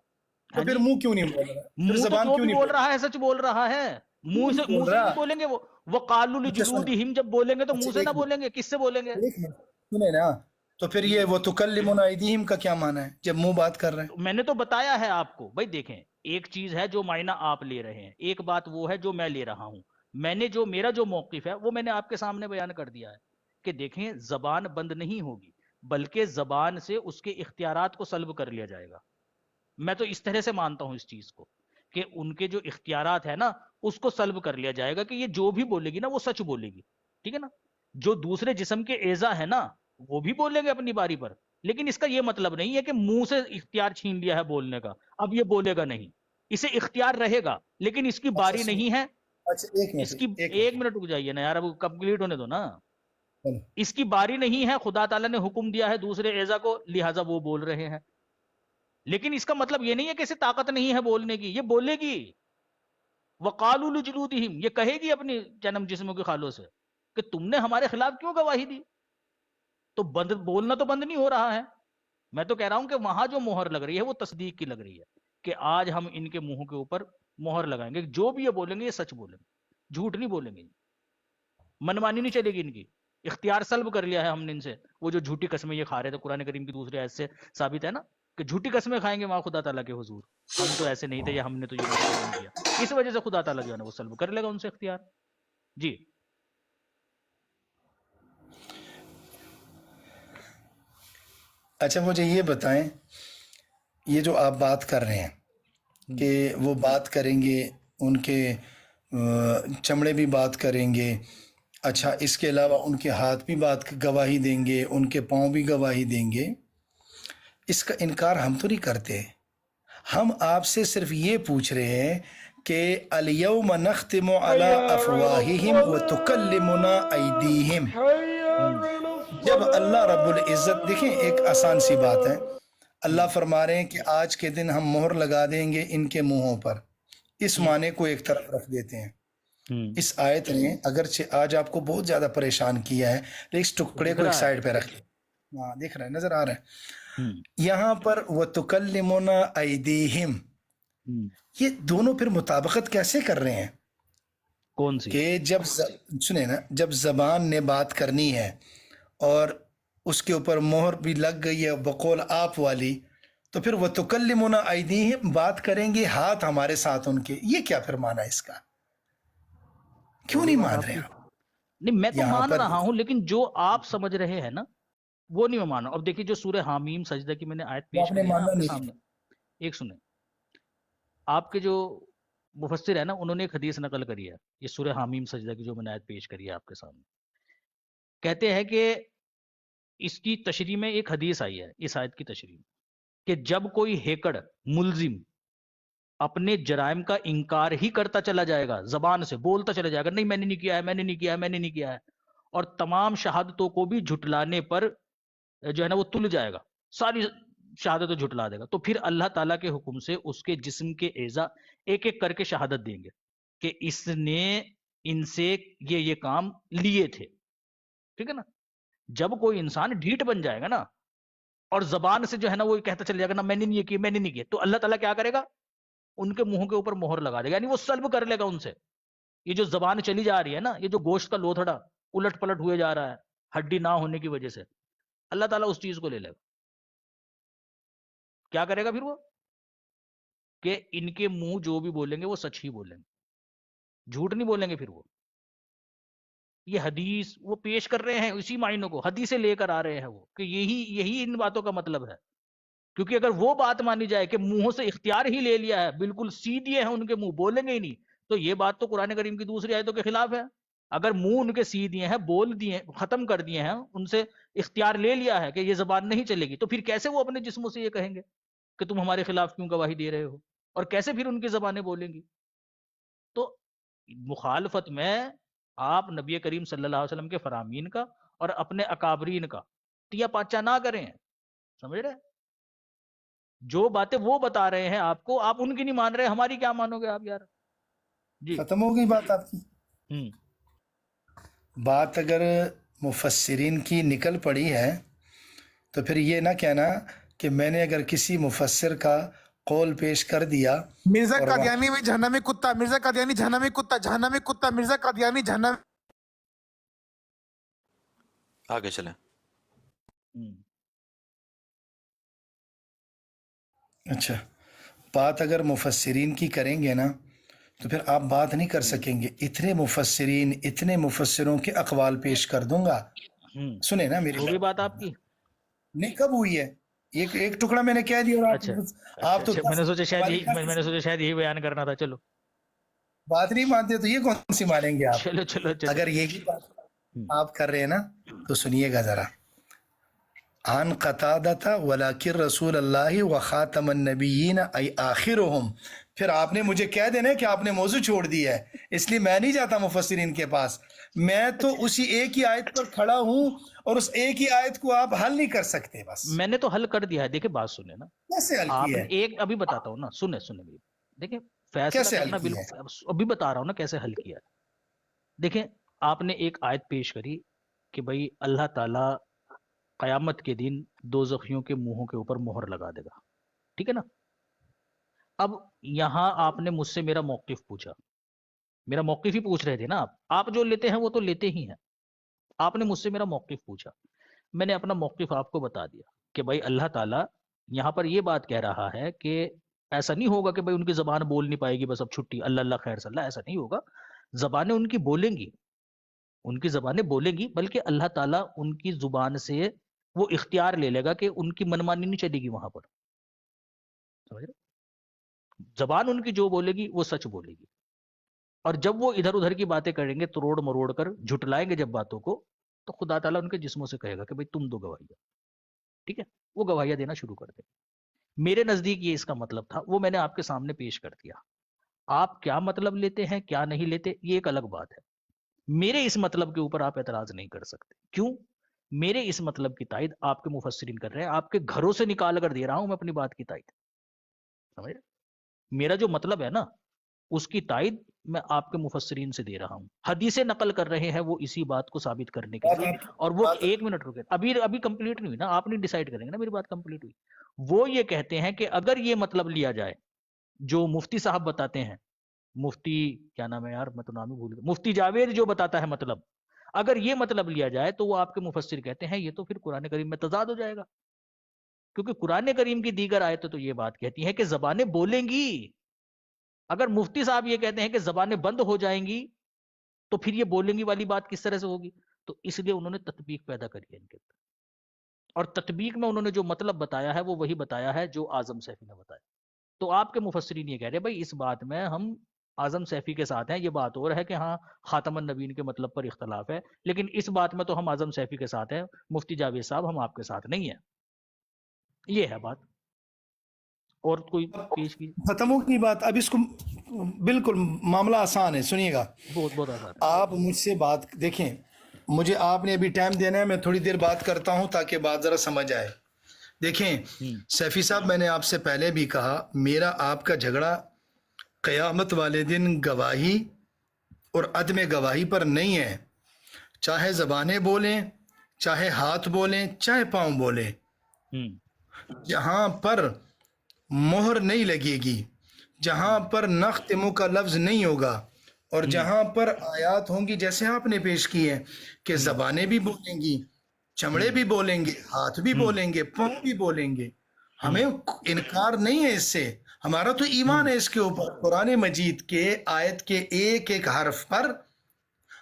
تو ہاں پھر جی، منہ کیوں نہیں بول رہا؟ پھر منہ تو زبان جو کیوں بھی نہیں بول بول رہا ہے سچ بول رہا ہے. رہا؟ نہیں بول منہ سے رہا. نہیں بولیں گے وہ. وَقَالُوا اچھا سنیں. لِجُلُودِهِمْ جب بولیں گے تو اچھا منہ سے ایک نہ منٹ بولیں گے، کس سے بولیں گے؟ ایک منٹ سنیں نا. تو پھر یہ وہ تکلمنا ایدیہم کا کیا معنی ہے جب منہ بات کر رہے ہیں؟ میں نے تو بتایا ہے آپ کو. بھائی دیکھیں، ایک چیز ہے جو معنی آپ لے رہے ہیں، ایک بات وہ ہے جو میں لے رہا ہوں. میں نے جو میرا جو موقف ہے وہ میں نے آپ کے سامنے بیان کر دیا ہے کہ دیکھیں زبان بند نہیں ہوگی بلکہ زبان سے اس کے اختیارات کو سلب کر لیا جائے گا. میں تو اس طرح سے مانتا ہوں اس چیز کو کہ ان کے جو اختیارات ہے نا اس کو سلب کر لیا جائے گا کہ یہ جو بھی بولے گی نا وہ سچ بولے گی. ٹھیک ہے نا؟ جو دوسرے جسم کے اعضاء ہے نا وہ بھی بولیں گے اپنی باری پر، لیکن اس کا یہ مطلب نہیں ہے کہ منہ سے اختیار چھین لیا ہے بولنے کا اب یہ بولے گا نہیں. اسے اختیار رہے گا لیکن اس کی اچھا باری سنیں. نہیں ہے. اچھا ایک اس منٹ کی ایک ایک منٹ منٹ رک جائیے نا یار، اب کمپلیٹ ہونے دو نا. چلو. اس کی باری نہیں ہے، خدا تعالیٰ نے حکم دیا ہے دوسرے اعضاء کو لہٰذا وہ بول رہے ہیں. لیکن اس کا مطلب یہ نہیں ہے کہ اسے طاقت نہیں ہے بولنے کی، یہ بولے گی. وَقَالُوا لِجُلُودِهِمْ، یہ کہے گی اپنی جنم جسموں کی خالوں سے کہ تم نے ہمارے خلاف کیوں گواہی دی. تو بند بولنا تو بند نہیں ہو رہا ہے. میں تو کہہ رہا ہوں کہ وہاں جو مہر لگ رہی ہے وہ تصدیق کی لگ رہی ہے کہ آج ہم ان کے منہ کے اوپر مہر لگائیں گے، جو بھی یہ بولیں گے یہ سچ بولیں گے، جھوٹ نہیں بولیں گے، منمانی نہیں چلے گی ان کی. اختیار سلب کر لیا ہے ہم نے ان سے. وہ جو جھوٹی قسمیں یہ کھا رہے تھے قرآن کریم کی دوسرے آیت سے ثابت ہے نا کہ جھوٹی قسمیں کھائیں گے وہاں خدا تعالیٰ کے حضور، ہم تو ایسے نہیں تھے یا ہم نے تو یہ نہیں کیا نہیں کیا. اس وجہ سے خدا تعالیٰ جو ہے نا وہ سلب کر لے گا ان سے اختیار. جی اچھا مجھے یہ بتائیں، یہ جو آپ بات کر رہے ہیں کہ وہ بات کریں گے، ان کے چمڑے بھی بات کریں گے، اچھا اس کے علاوہ ان کے ہاتھ بھی بات گواہی دیں گے، ان کے پاؤں بھی گواہی دیں گے، اس کا انکار ہم تو نہیں کرتے. ہم آپ سے صرف یہ پوچھ رہے ہیں کہ الیوم نختم علی افواہہم وتکلمنا ایدیہم. جب اللہ رب العزت، دیکھیں ایک آسان سی بات ہے، اللہ فرما رہے ہیں کہ آج کے دن ہم مہر لگا دیں گے ان کے منہوں پر. اس معنی کو ایک طرف رکھ دیتے ہیں. اس آیت نے اگرچہ آج آپ کو بہت زیادہ پریشان کیا ہے لیکن اس ٹکڑے کو ایک سائڈ پہ رکھ لیں. ہاں دیکھ رہے ہیں، نظر آ رہا ہے یہاں پر وَتُكَلِّمُنَا أَيْدِيهِمْ. یہ دونوں پھر مطابقت کیسے کر رہے ہیں کون سی؟ کہ جب سنیں نا، جب زبان نے بات کرنی ہے اور اس کے اوپر مہر بھی لگ گئی ہے بقول آپ والی، تو پھر وَتُكَلِّمُنَا أَيْدِيهِمْ بات کریں گے ہاتھ ہمارے ساتھ ان کے. یہ کیا پھر معنی ہے اس کا؟ کیوں نہیں مان رہے آپ؟ نہیں میں تو یہاں مان پر رہا ہوں لیکن جو آپ سمجھ رہے ہیں نا وہ نہیں میں مان رہا. اب دیکھیے جو سورہ حامیم سجدہ کی میں نے آیت پیش آپ نے کری ہے نا ماننا آپ کے نہیں. سامنے، ایک سنیں. آپ کے جو مفسر ہے نا انہوں نے ایک حدیث نقل کری ہے، یہ سورہ حامیم سجدہ کی جو میں نے آیت پیش کری ہے آپ کے سامنے. کہتے ہیں کہ اس کی تشریح میں ایک حدیث آئی ہے اس آیت کی تشریح میں کہ جب کوئی ہیکڑ ملزم اپنے جرائم کا انکار ہی کرتا چلا جائے گا، زبان سے بولتا چلا جائے گا نہیں میں نے نہیں کیا ہے، میں نے نہیں کیا ہے، میں نے نہیں کیا ہے، اور تمام شہادتوں کو بھی جھٹلانے پر جو ہے نا وہ تل جائے گا، ساری شہادتیں جھٹلا دے گا، تو پھر اللہ تعالیٰ کے حکم سے اس کے جسم کے اعضاء ایک ایک کر کے شہادت دیں گے کہ اس نے ان سے یہ کام لیے تھے، ٹھیک ہے نا۔ جب کوئی انسان ڈھیٹ بن جائے گا نا اور زبان سے جو ہے نا وہ کہتا چل جائے گا نا میں نے نہیں یہ کیا، میں نے نہیں کیا، تو اللہ تعالیٰ کیا کرے گا؟ ان کے منہوں کے اوپر مہر لگا دے گا، یعنی وہ سلب کر لے گا ان سے۔ یہ جو زبان چلی جا رہی ہے نا، یہ جو گوشت کا لوتھڑا الٹ پلٹ ہوئے جا رہا ہے ہڈی نہ ہونے کی وجہ سے، اللہ تعالیٰ اس چیز کو لے لے گا۔ کیا کرے گا پھر وہ؟ کہ ان کے منہ جو بھی بولیں گے وہ سچ ہی بولیں گے، جھوٹ نہیں بولیں گے۔ پھر وہ یہ حدیث وہ پیش کر رہے ہیں، اسی معنوں کو حدیث سے لے کر آ رہے ہیں وہ، کہ یہی ان باتوں کا مطلب ہے۔ کیونکہ اگر وہ بات مانی جائے کہ منہوں سے اختیار ہی لے لیا ہے، بالکل سیدھے ہیں ان کے منہ، بولیں گے ہی نہیں، تو یہ بات تو قرآن کریم کی دوسری آیتوں کے خلاف ہے۔ اگر منہ ان کے سی دیے ہیں، بول دیے، ختم کر دیے ہیں، ان سے اختیار لے لیا ہے کہ یہ زبان نہیں چلے گی، تو پھر کیسے وہ اپنے جسموں سے یہ کہیں گے کہ تم ہمارے خلاف کیوں گواہی دے رہے ہو، اور کیسے پھر ان کی زبانیں بولیں گی؟ تو مخالفت میں آپ نبی کریم صلی اللہ علیہ وسلم کے فرامین کا اور اپنے اکابرین کا تیا پاچا نہ کریں، سمجھ رہے؟ جو باتیں وہ بتا رہے ہیں آپ کو، آپ ان کی نہیں مان رہے، ہماری کیا مانو گے آپ یار؟ جی ختم ہو گئی بات آپ کی؟ بات اگر مفسرین کی نکل پڑی ہے تو پھر یہ نہ کہنا کہ میں نے اگر کسی مفسر کا قول پیش کر دیا، مرزا قادیانی بھی جہنمی کتا، مرزا قادیانی جہنمی کتا، جہنمی کتا، مرزا قادیانی جہنمی۔ آگے چلیں۔ اچھا، بات اگر مفسرین کی کریں گے نا تو پھر آپ بات نہیں کر سکیں گے۔ اتنے مفسرین، اتنے مفسروں کے اقوال پیش کر دوں گا، سنیں نا میری ہوگی بات آپ کی؟ نہیں، کب ہوئی ہے؟ ایک ٹکڑا میں نے کہہ دیا اور آپ تو میں نے سوچا شاید یہی بیان کرنا تھا، چلو بات نہیں مانتے تو یہ کون سی مانیں گے آپ؟ چلو اگر یہی بات آپ کر رہے ہیں نا تو سنیے گا ذرا۔ عن قتادہ ولکن رسول اللہ وخاتم النبیین ای آخرہم، پھر آپ نے مجھے کہہ دینا کہ آپ نے موضوع چھوڑ دیا ہے، اس لیے میں نہیں جاتا مفسرین کے پاس، میں تو اسی ایک ہی آیت پر کھڑا ہوں اور اس ایک ہی آیت کو آپ حل نہیں کر سکتے۔ بس میں نے تو حل کر دیا ہے۔ دیکھیں بات سنیں نا، کیسے حل آپ کیا نے ہے؟ ایک ابھی بتاتا ہوں نا، سنیں میری، دیکھیں فیصلہ کیسے حل کرنا کیا ہے؟ بالکل ابھی بتا رہا ہوں نا کیسے حل کیا ہے۔ دیکھیں آپ نے ایک آیت پیش کری کہ بھائی اللہ تعالیٰ قیامت کے دن دوزخیوں کے منہوں کے اوپر مہر لگا دے گا، ٹھیک ہے نا۔ اب یہاں آپ نے مجھ سے میرا موقف پوچھا، میرا موقف ہی پوچھ رہے تھے نا آپ جو لیتے ہیں وہ تو لیتے ہی ہیں۔ آپ نے مجھ سے میرا موقف پوچھا، میں نے اپنا موقف آپ کو بتا دیا کہ بھائی اللہ تعالیٰ یہاں پر یہ بات کہہ رہا ہے کہ ایسا نہیں ہوگا کہ بھائی ان کی زبان بول نہیں پائے گی بس اب چھٹی، اللہ اللہ خیر صلی اللہ، ایسا نہیں ہوگا۔ زبانیں ان کی بولیں گی، ان کی زبانیں بولیں گی، بلکہ اللہ تعالیٰ ان کی زبان سے وہ اختیار لے لے گا کہ ان کی منمانی نہیں چلے گی وہاں پر، سمجھ رہے؟ زبان ان کی جو بولے گی وہ سچ بولے گی، اور جب وہ ادھر ادھر کی باتیں کریں گے توڑ مروڑ کر جھٹلائیں گے جب باتوں کو، تو خدا تعالیٰ ان کے جسموں سے کہے گا کہ بھائی تم دو گواہیاں، ٹھیک ہے؟ وہ گواہیاں دینا شروع کر دیں۔ میرے نزدیک یہ اس کا مطلب تھا، وہ میں نے آپ کے سامنے پیش کر دیا۔ آپ کیا مطلب لیتے ہیں کیا نہیں لیتے یہ ایک الگ بات ہے، میرے اس مطلب کے اوپر آپ اعتراض نہیں کر سکتے۔ کیوں؟ میرے اس مطلب کی تائید آپ کے مفسرین کر رہے ہیں، آپ کے گھروں سے نکال کر دے رہا ہوں میں اپنی بات کی تائید، سمجھ رہے؟ میرا جو مطلب ہے نا اس کی تائید میں آپ کے مفسرین سے دے رہا ہوں، حدیثیں نقل کر رہے ہیں وہ اسی بات کو ثابت کرنے کے لیے۔ اور وہ ایک منٹ رکے، ابھی کمپلیٹ نہیں ہوئی نا، آپ نہیں ڈیسائیڈ کریں گے نا، میری بات کمپلیٹ ہوئی۔ وہ یہ کہتے ہیں کہ اگر یہ مطلب لیا جائے جو مفتی صاحب بتاتے ہیں، مفتی کیا نام ہے یار، میں تو نام ہی بھول گیا، مفتی جاوید جو بتاتا ہے مطلب، اگر یہ مطلب لیا جائے تو وہ آپ کے مفسر کہتے ہیں یہ تو پھر قرآن کریم میں تضاد ہو جائے گا، کیونکہ قرآن کریم کی دیگر آیتیں تو یہ بات کہتی ہیں کہ زبانیں بولیں گی۔ اگر مفتی صاحب یہ کہتے ہیں کہ زبانیں بند ہو جائیں گی تو پھر یہ بولیں گی والی بات کس طرح سے ہوگی؟ تو اس لیے انہوں نے تطبیق پیدا کری ہے ان کے اندر، اور تطبیق میں انہوں نے جو مطلب بتایا ہے وہ وہی بتایا ہے جو اعظم سیفی نے بتایا۔ تو آپ کے مفسرین یہ کہہ رہے ہیں بھائی اس بات میں ہم اعظم سیفی کے ساتھ ہیں، یہ بات اور ہے کہ ہاں خاتم النبیین کے مطلب پر اختلاف ہے، لیکن اس بات میں تو ہم اعظم سیفی کے ساتھ ہیں، مفتی جاوید صاحب ہم آپ کے ساتھ نہیں ہیں۔ یہ ہے بات، اور کوئی پیش کی؟ ختم ہو گئی بات۔ اب اس کو بالکل معاملہ آسان ہے، سنیے گا۔ بہت آسان ہے۔ آپ مجھ سے بات دیکھیں، مجھے آپ نے ابھی ٹائم دینا ہے, میں تھوڑی دیر بات کرتا ہوں تاکہ بات ذرا سمجھ آئے. دیکھیں سیفی صاحب, میں نے آپ سے پہلے بھی کہا, میرا آپ کا جھگڑا قیامت والے دن گواہی اور عدم گواہی پر نہیں ہے. چاہے زبانیں بولیں, چاہے ہاتھ بولیں, چاہے پاؤں بولیں, جہاں پر مہر نہیں لگے گی, جہاں پر نختم کا لفظ نہیں ہوگا, اور جہاں پر آیات ہوں گی جیسے آپ نے پیش کی ہے کہ زبانیں بھی بولیں گی, چمڑے بھی بولیں گے, ہاتھ بھی بولیں گے, پاؤں بھی بولیں گے, ہمیں انکار نہیں ہے اس سے, ہمارا تو ایمان ہے اس کے اوپر. قرآن مجید کے آیت کے ایک ایک حرف پر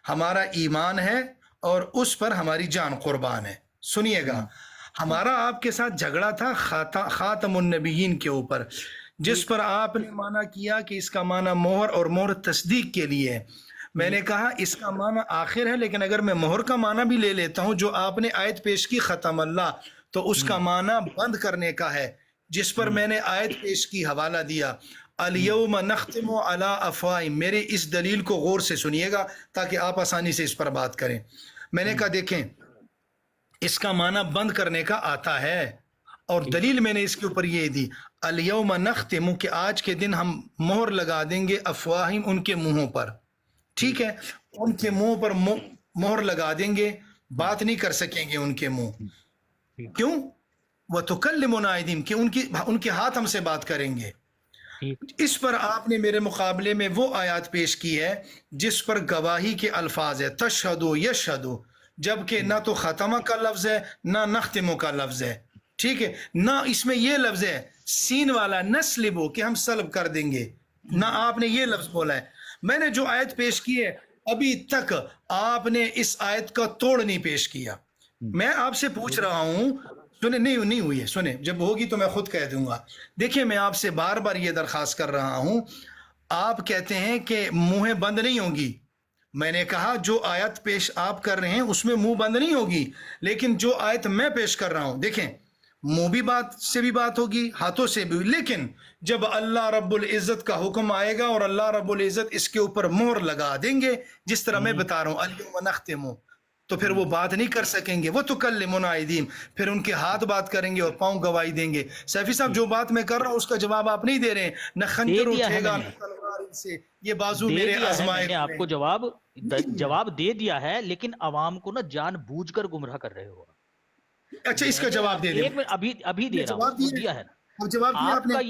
ہمارا ایمان ہے اور اس پر ہماری جان قربان ہے. سنیے گا, ہمارا آپ کے ساتھ جھگڑا تھا خاتم النبیین کے اوپر, جس پر آپ نے مانا کیا کہ اس کا معنی مہر اور مہر تصدیق کے لیے ہے. میں نے کہا اس کا معنی آخر ہے, لیکن اگر میں مہر کا معنی بھی لے لیتا ہوں جو آپ نے آیت پیش کی ختم اللہ, تو اس کا معنی بند کرنے کا ہے, جس پر میں نے آیت پیش کی, حوالہ دیا الیوم نختم علی افواہہم. میرے اس دلیل کو غور سے سنیے گا تاکہ آپ آسانی سے اس پر بات کریں. میں نے کہا دیکھیں اس کا معنی بند کرنے کا آتا ہے, اور دلیل میں نے اس کے اوپر یہ دی, الیوم نختم, کہ آج کے دن ہم مہر لگا دیں گے, افواہہم, ان کے منہوں پر, ٹھیک ہے, ان کے منہ پر مہر لگا دیں گے, بات نہیں کر سکیں گے ان کے منہ. کیوں؟ وَتُكَلِّمُنَا أَيْدِيهِمْ, کہ ان کے ہاتھ ہم سے بات کریں گے. اس پر آپ نے میرے مقابلے میں وہ آیات پیش کی ہے جس پر گواہی کے الفاظ ہے, تشہدو یشہدو, جبکہ نہ تو ختمہ کا لفظ ہے نہ نختمو کا لفظ ہے, ٹھیک ہے, نہ اس میں یہ لفظ ہے سین والا نسلبو, کہ ہم سلب کر دیں گے, نہ آپ نے یہ لفظ بولا ہے. میں نے جو آیت پیش کی ہے ابھی تک آپ نے اس آیت کا توڑ نہیں پیش کیا. میں آپ سے پوچھ رہا ہوں, سنیں, نہیں ہوئی ہے, سنیں, جب ہوگی تو میں خود کہہ دوں گا. دیکھیں میں آپ سے بار بار یہ درخواست کر رہا ہوں, آپ کہتے ہیں کہ منہ بند نہیں ہوگی. میں نے کہا جو آیت پیش آپ کر رہے ہیں اس میں منہ بند نہیں ہوگی, لیکن جو آیت میں پیش کر رہا ہوں, دیکھیں منہ بھی بات سے بھی بات ہوگی, ہاتھوں سے بھی, لیکن جب اللہ رب العزت کا حکم آئے گا اور اللہ رب العزت اس کے اوپر مہر لگا دیں گے, جس طرح میں بتا رہا ہوں الیوم نختم, تو پھر وہ بات نہیں کر سکیں گے. وہ تکلمنا ایدیہم, پھر ان کے ہاتھ بات کریں گے اور پاؤں گواہی دیں گے. سیفی صاحب جو بات میں کر رہا ہوں اس کا جواب آپ نہیں دے رہے ہیں, نہ خنجر اٹھے گا نہ تلوار ان سے, یہ بازو میرے آزمائے. میں نے آپ کو جواب دے دیا ہے, لیکن عوام کو نا جان بوجھ کر گمراہ کر رہے ہو. اچھا اس کا جواب دے دیں. ایک منٹ, ابھی دے رہا ہوں, دیا ہے نا. آپ کا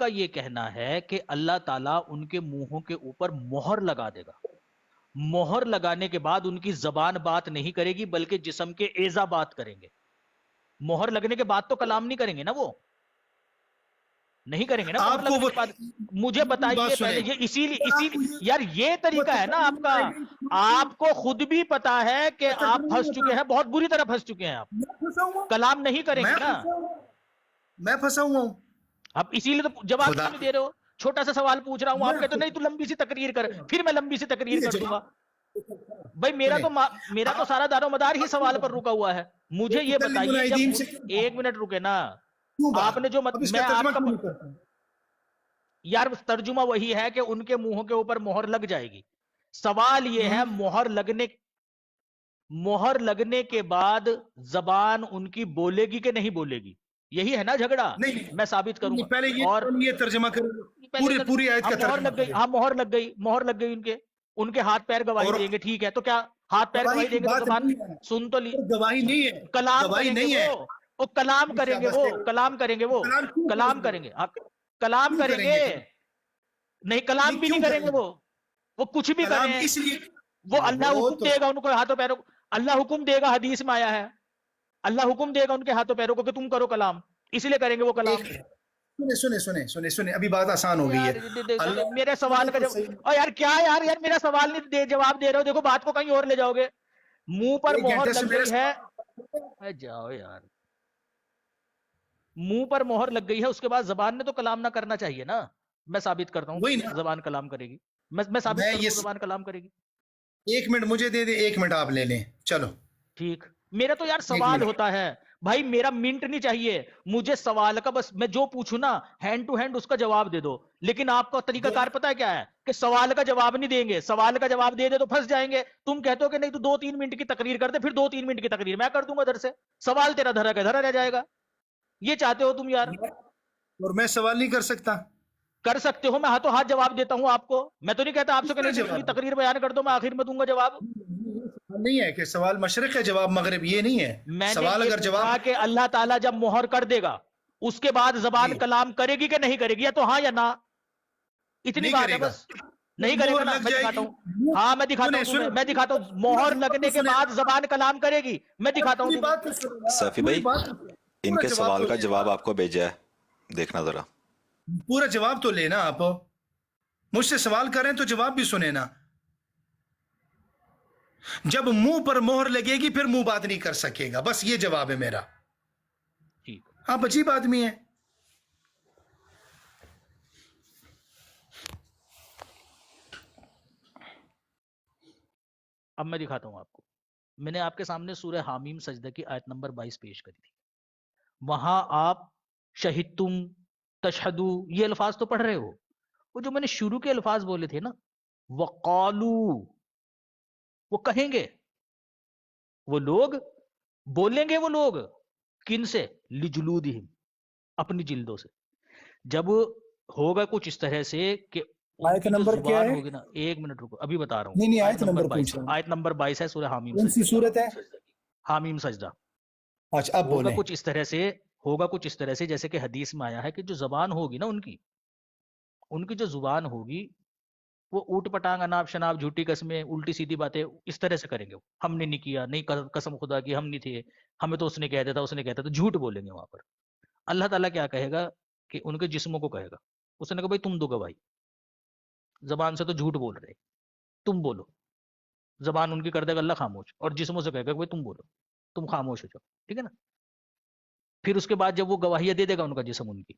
یہ کہنا ہے کہ اللہ تعالیٰ ان کے منہوں کے اوپر مہر لگا دے گا. مہر لگانے کے بعد ان کی زبان بات نہیں کرے گی بلکہ جسم کے اعضا بات کریں گے. مہر لگنے کے بعد تو کلام نہیں کریں گے نا, وہ نہیں کریں گے نا مہر لگنے کے بعد. مجھے بتائیے پہلے, یہ اسی لیے یار یہ طریقہ ہے نا آپ کا, آپ کو خود بھی پتا ہے کہ آپ پھنس چکے ہیں, بہت بری طرح پھنس چکے ہیں آپ, کلام نہیں کریں گے نا. میں پھنسا ہوا ہوں, آپ اسی لیے تو جواب نہیں دے رہے ہو. چھوٹا سا سوال پوچھ رہا ہوں, آپ کہتے نہیں تو لمبی سی تقریر کر, پھر میں لمبی سی تقریر کر دوں گا. بھائی میرا تو سارا دار و مدار ہی سوال پر رکا ہوا ہے. مجھے یہ بتائیے, ایک منٹ رکے نا, آپ نے جو میں آپ کا یار ترجمہ وہی ہے کہ ان کے منہوں کے اوپر مہر لگ جائے گی. سوال یہ ہے مہر لگنے کے بعد زبان ان کی بولے گی کہ نہیں بولے گی, یہی ہے نا جھگڑا. میں ثابت کروں گا. پہلے یہ ترجمہ کرو, پوری آیت کا مہر لگ گئی, ہاں مہر لگ گئی, ان کے ہاتھ پیر گواہی دیں گے, ٹھیک ہے, تو کیا ہاتھ پیر گواہی دیں گے تو زبان سن تو لی, گواہی نہیں ہے, کلام کریں گے وہ, کلام کریں گے وہ, کلام کریں گے وہ, کلام کریں گے, کلام کریں گے نہیں, کلام بھی نہیں کریں گے وہ کچھ بھی کریں. وہ اللہ حکم دے گا ان کو ہاتھوں پیروں, اللہ حکم دے گا, حدیث میں آیا ہے, اللہ حکم دے گا ان کے ہاتھوں پیروں کو کہ تم کرو کلام, اس لیے کریں گے وہ کلام. سنیں, ابھی بات آسان ہو گئی ہے. میرے سوال کا یار کیا یار میرا سوال نہیں جواب دے رہے ہو, دیکھو بات کو کہیں اور لے جاؤ گے. منہ پر مہر لگ گئی ہے, جاؤ یار, منہ پر مہر لگ گئی ہے, اس کے بعد زبان نے تو کلام نہ کرنا چاہیے نا. میں ثابت کرتا ہوں زبان کلام کرے گی, میں ثابت کرتا ہوں زبان کلام کرے گی. 1 منٹ مجھے دے دے, 1 منٹ آپ لے لیں, چلو ٹھیک. میرا تو یار سوال ہوتا ہے, بھائی میرا منٹ نہیں چاہیے مجھے سوال کا، بس میں جو پوچھوں نا ہینڈ ٹو ہینڈ اس کا جواب دے دو. لیکن آپ کا طریقہ کار پتا ہے کیا ہے کہ سوال کا جواب نہیں دیں گے، سوال کا جواب دے دے تو پھنس جائیں گے. تم کہتے ہو کہ نہیں تو 2-3 منٹ کی تقریر کر دے، پھر 2-3 منٹ کی تقریر میں کر دوں گا ادھر سے، سوال تیرا دھرا کا دھرا رہ جائے گا. یہ چاہتے ہو تم یار؟ اور میں سوال نہیں کر سکتا؟ کر سکتے ہو، میں ہاتھوں ہاتھ جواب دیتا ہوں آپ کو. میں تو نہیں کہتا آپ سے کہ کس نہیں طرح پوری جواب؟ تقریر بیان کر دو، میں آخر میں دوں گا جواب. نہیں ہے کہ سوال مشرق ہے جواب مغرب، یہ نہیں ہے. میں نے سوال یہ اگر جواب پوچھا کہ اللہ تعالیٰ جب مہر کر دے گا اس کے بعد زبان جی کلام کرے گی کہ نہیں کرے گی، یا تو ہاں یا نہ، اتنی نہیں بات ہے کرے گا، بس. نہیں کرے گا مہر نا، لگ میں جائے دکھاتا گی. ہوں. ہاں میں دکھاتا سنیں ہوں تمہیں، سنیں میں دکھاتا ہوں مہر لگنے کے بعد زبان کلام کرے گی، میں دکھاتا ہوں پوری تمہیں. بات تو سنو، سیفی پوری بھائی بات ان پورا کے جواب سوال تو کا لینا، جواب آپ کو بھیجا ہے، دیکھنا ذرا. پورا جواب تو لینا. آپ مجھ سے سوال کریں تو جواب بھی سنیں نا. جب منہ پر مہر لگے گی پھر منہ بات نہیں کر سکے گا، بس یہ جواب ہے میرا. ٹھیک. آپ عجیب آدمی ہیں. اب میں دکھاتا ہوں آپ کو. میں نے آپ کے سامنے سورہ حامیم سجدہ کی آیت نمبر 22 پیش کری تھی. وہاں آپ شہدتم، تشہدو، یہ الفاظ تو پڑھ رہے ہو. وہ جو میں نے شروع کے الفاظ بولے تھے نا، وقالو، وہ کہیں گے وہ لوگ، بولیں گے وہ لوگ، کن سے؟ لجلودہم، اپنی جلدوں سے. جب ہوگا کچھ اس طرح سے کہ ان آیت کی جو نمبر کیا زبان ہے؟ ہوگی نا، ایک منٹ رکو ابھی بتا رہا ہوں. نہیں آیت نمبر نمبر 22، پوچھ رہا ہوں. آیت نمبر 22 ہے سورہ حامیم کون سی سجدہ. صورت ہے؟ حامیم سجدہ. اچھا اب ہوگا بولیں. کچھ اس طرح سے، ہوگا کچھ اس طرح سے جیسے کہ حدیث میں آیا ہے کہ جو زبان ہوگی نا ان کی جو زبان ہوگی وہ اوٹ پٹانگ، اناپ شناپ، جھوٹی قسمیں، الٹی سیدھی باتیں اس طرح سے کریں گے. ہم نے نہیں کیا، نہیں، قسم خدا کی ہم نہیں تھے، ہمیں تو اس نے کہہ دیتا، اس نے کہتا تو جھوٹ بولیں گے وہاں پر. اللہ تعالیٰ کیا کہے گا کہ ان کے جسموں کو کہے گا، اس نے کہا بھائی تم دو گواہی، زبان سے تو جھوٹ بول رہے، تم بولو. زبان ان کی کر دے گا اللہ خاموش، اور جسموں سے کہے گا بھائی تم بولو، تم خاموش ہو جاؤ. ٹھیک ہے نا؟ پھر اس کے بعد جب وہ گواہیاں دے دے گا ان کا جسم ان کی،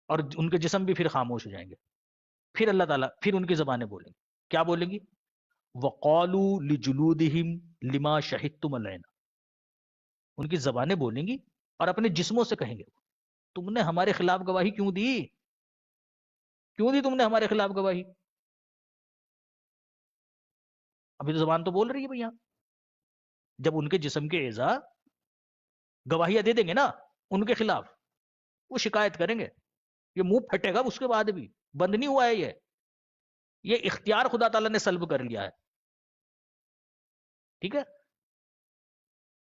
اور ان کے جسم بھی پھر خاموش ہو جائیں گے. پھر اللہ تعالیٰ پھر ان کی زبانیں بولیں گی. کیا بولیں گی؟ وَقَالُوا لِجُلُودِهِمْ لِمَا شَهِدتُّمْ عَلَيْنَا. ان کی زبانیں بولیں گی اور اپنے جسموں سے کہیں گے تم نے ہمارے خلاف گواہی کیوں دی؟ کیوں دی تم نے ہمارے خلاف گواہی؟ ابھی تو زبان تو بول رہی ہے بھیا. جب ان کے جسم کے اعضاء گواہیاں دے دیں گے نا ان کے خلاف، وہ شکایت کریں گے. یہ منہ پھٹے گا اس کے بعد بھی، بند نہیں ہوا ہے یہ اختیار خدا تعالیٰ نے سلب کر لیا ہے. ٹھیک ہے؟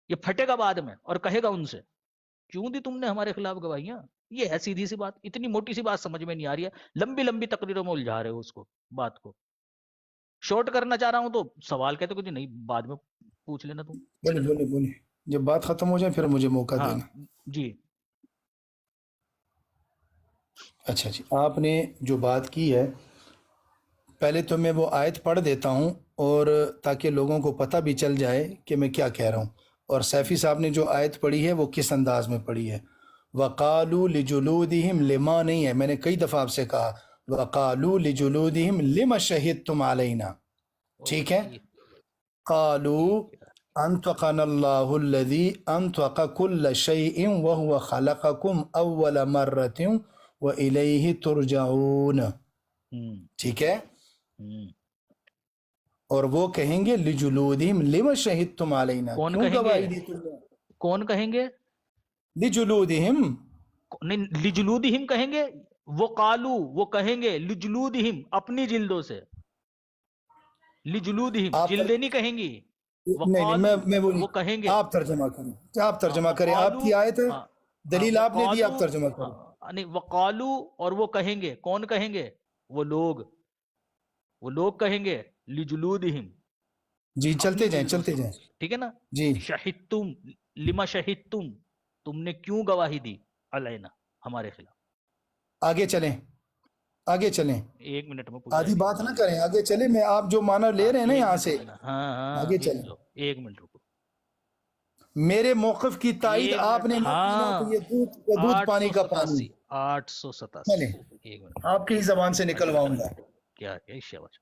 یہ پھٹے گا بعد میں اور کہے گا ان سے کیوں دی تم نے ہمارے خلاف گواہیاں. یہ ہے سیدھی سی بات. اتنی موٹی سی بات سمجھ میں نہیں آ رہی ہے، لمبی لمبی تقریروں میں الجھا رہے ہو اس کو، بات کو. شارٹ کرنا چاہ رہا ہوں تو سوال کہتے کچھ نہیں، بعد میں پوچھ لینا تم. بولے جب بات ختم ہو جائے پھر مجھے موقع ہاں دینا. جی. اچھا جی، آپ نے جو بات کی ہے، پہلے تو میں وہ آیت پڑھ دیتا ہوں اور تاکہ لوگوں کو پتہ بھی چل جائے کہ میں کیا کہہ رہا ہوں. اور سیفی صاحب نے جو آیت پڑھی ہے وہ کس انداز میں پڑھی ہے. وَقَالُوا لِجُلُودِهِمْ لِمَا نہیں ہے، میں نے کئی دفعہ آپ سے کہا وَقَالُوا لِجُلُودِهِمْ لِمَ شَهِدْتُمْ عَلَيْنَا. ٹھیک ہے؟ قَالُوا أَنطَقَنَا اللَّهُ الَّذِي أَنطَقَ كُلَّ شَيْءٍ وَهُوَ خَلَقَكُمْ أَوَّلَ مَرَّةٍ وَإِلَيْهِ تُرْجَعُونَ. ٹھیک ہے؟ اور وہ کہیں گے لِجُلُودِهِمْ لِمَ شَهِدْتُمْ عَلَيْنَا، کون کیوں کہیں گے؟ گواہی دی تم نے؟ کون کہیں گے؟ لِجُلُودِهِمْ، نہیں، لجلودہم کہیں گے. وہ قالو، وہ کہیں گے لجلودہم، اپنی جلدوں سے. لجلودہم، آپ جلدیں نہیں کہیں گی. نہیں وقالو، میں وہ کہیں گے. آپ ترجمہ کریں، آپ ترجمہ کریں، آپ وقالو، کی آیت ہے، ہاں ہاں، دلیل آپ نے دی، وقالو، آپ ترجمہ کریں. نہیں وقالو، اور وہ کہیں گے. کون کہیں گے؟ وہ لوگ. وہ لوگ کہیں گے لجلودہم، جی چلتے اپنی جائیں جلدوں چلتے سے. جائیں. ٹھیک ہے نا؟ جی شہدتم، لما شہدتم، تم نے کیوں گواہی دی علینا، ہمارے خلاف. آگے چلیں، آگے چلیں، ایک منٹ میں پوچھ آدھی بات نہ کریں، آگے چلیں. میں آپ جو معنی لے رہے ہیں نا ایک یہاں منٹ سے، رکنا. ہاں ہاں آگے ایک چلیں. لو، ایک منٹ رکو. میرے موقف کی تائید ایک آپ منٹ، نے نہ کی نا تو ہاں. یہ دودھ پانی کا پانی. 887. چلیں، ایک منٹ آپ کی ہی زبان سے نکلواؤں گا. کیا شاباش.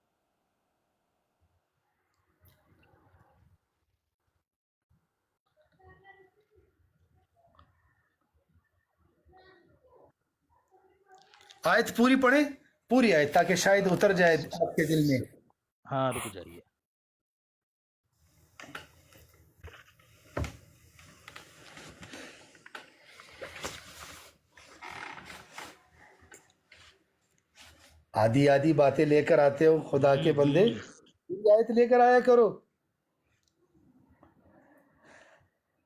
آیت پوری پڑھیں، پوری آیت، تاکہ شاید اتر جائے آپ کے دل میں. ہاں رک جائیے. آدھی آدھی باتیں لے کر آتے ہو خدا کے بندے، پوری آیت لے کر آیا کرو.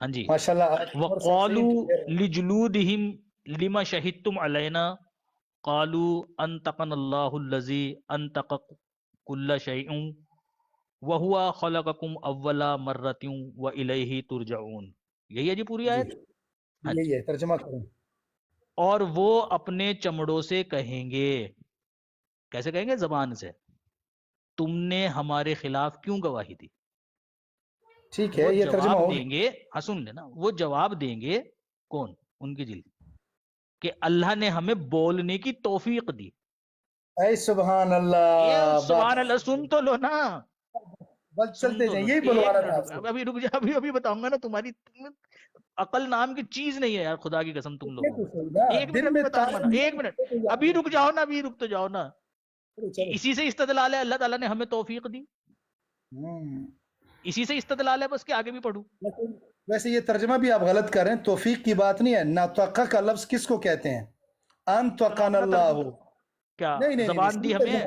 ہاں جی. ماشاءاللہ. وَقَالُوا لِجُلُودِهِمْ لِمَ شَهِدْتُمْ عَلَيْنَا قَالُوا أَنْطَقَنَا اللَّهُ الَّذِي أَنْطَقَ كُلَّ شَيْءٍ وَهُوَ خَلَقَكُمْ أَوَّلَ مَرَّةٍ وَإِلَيْهِ تُرْجَعُونَ. یہی ہے جی پوری جی آیت. ہاں یہی جی. ہے، ترجمہ کریں. اور وہ اپنے چمڑوں سے کہیں گے، کیسے کہیں گے؟ زبان سے. تم نے ہمارے خلاف کیوں گواہی دی؟ ٹھیک ہے، وہ یہ ترجمہ جواب ہو دیں گے، ہاں سن لینا، وہ جواب دیں گے کون؟ ان کی جلد، کہ اللہ نے ہمیں بولنے کی توفیق دی. اے سبحان یہ اللہ. سبحان اللہ، سن تو لو نا، بس سن چلتے تو جائیں، لو. یہی ایک بلوانا تھا منٹ آپ سے. ابھی رک جا، ابھی بتاؤں گا نا. تمہاری عقل نام کی چیز نہیں ہے یار، خدا کی قسم تم یہ لوگوں تو میں. صحیح نا، ایک منٹ دل ابھی میں بتاؤں گا نا، ایک منٹ. ابھی رک جاؤ نا، ابھی رک تو جاؤ نا. چلو. اسی سے استدلال ہے اللہ تعالیٰ نے ہمیں توفیق دی، اسی سے استدلال ہے، بس کہ آگے بھی پڑھوں. ویسے یہ ترجمہ بھی آپ غلط کر رہے ہیں، توفیق کی بات نہیں ہے. ناطقہ کا لفظ کس کو کہتے ہیں؟ انطقنا اللہ. کیا نہیں نہیں نہیں، زبان دی ہمیں؟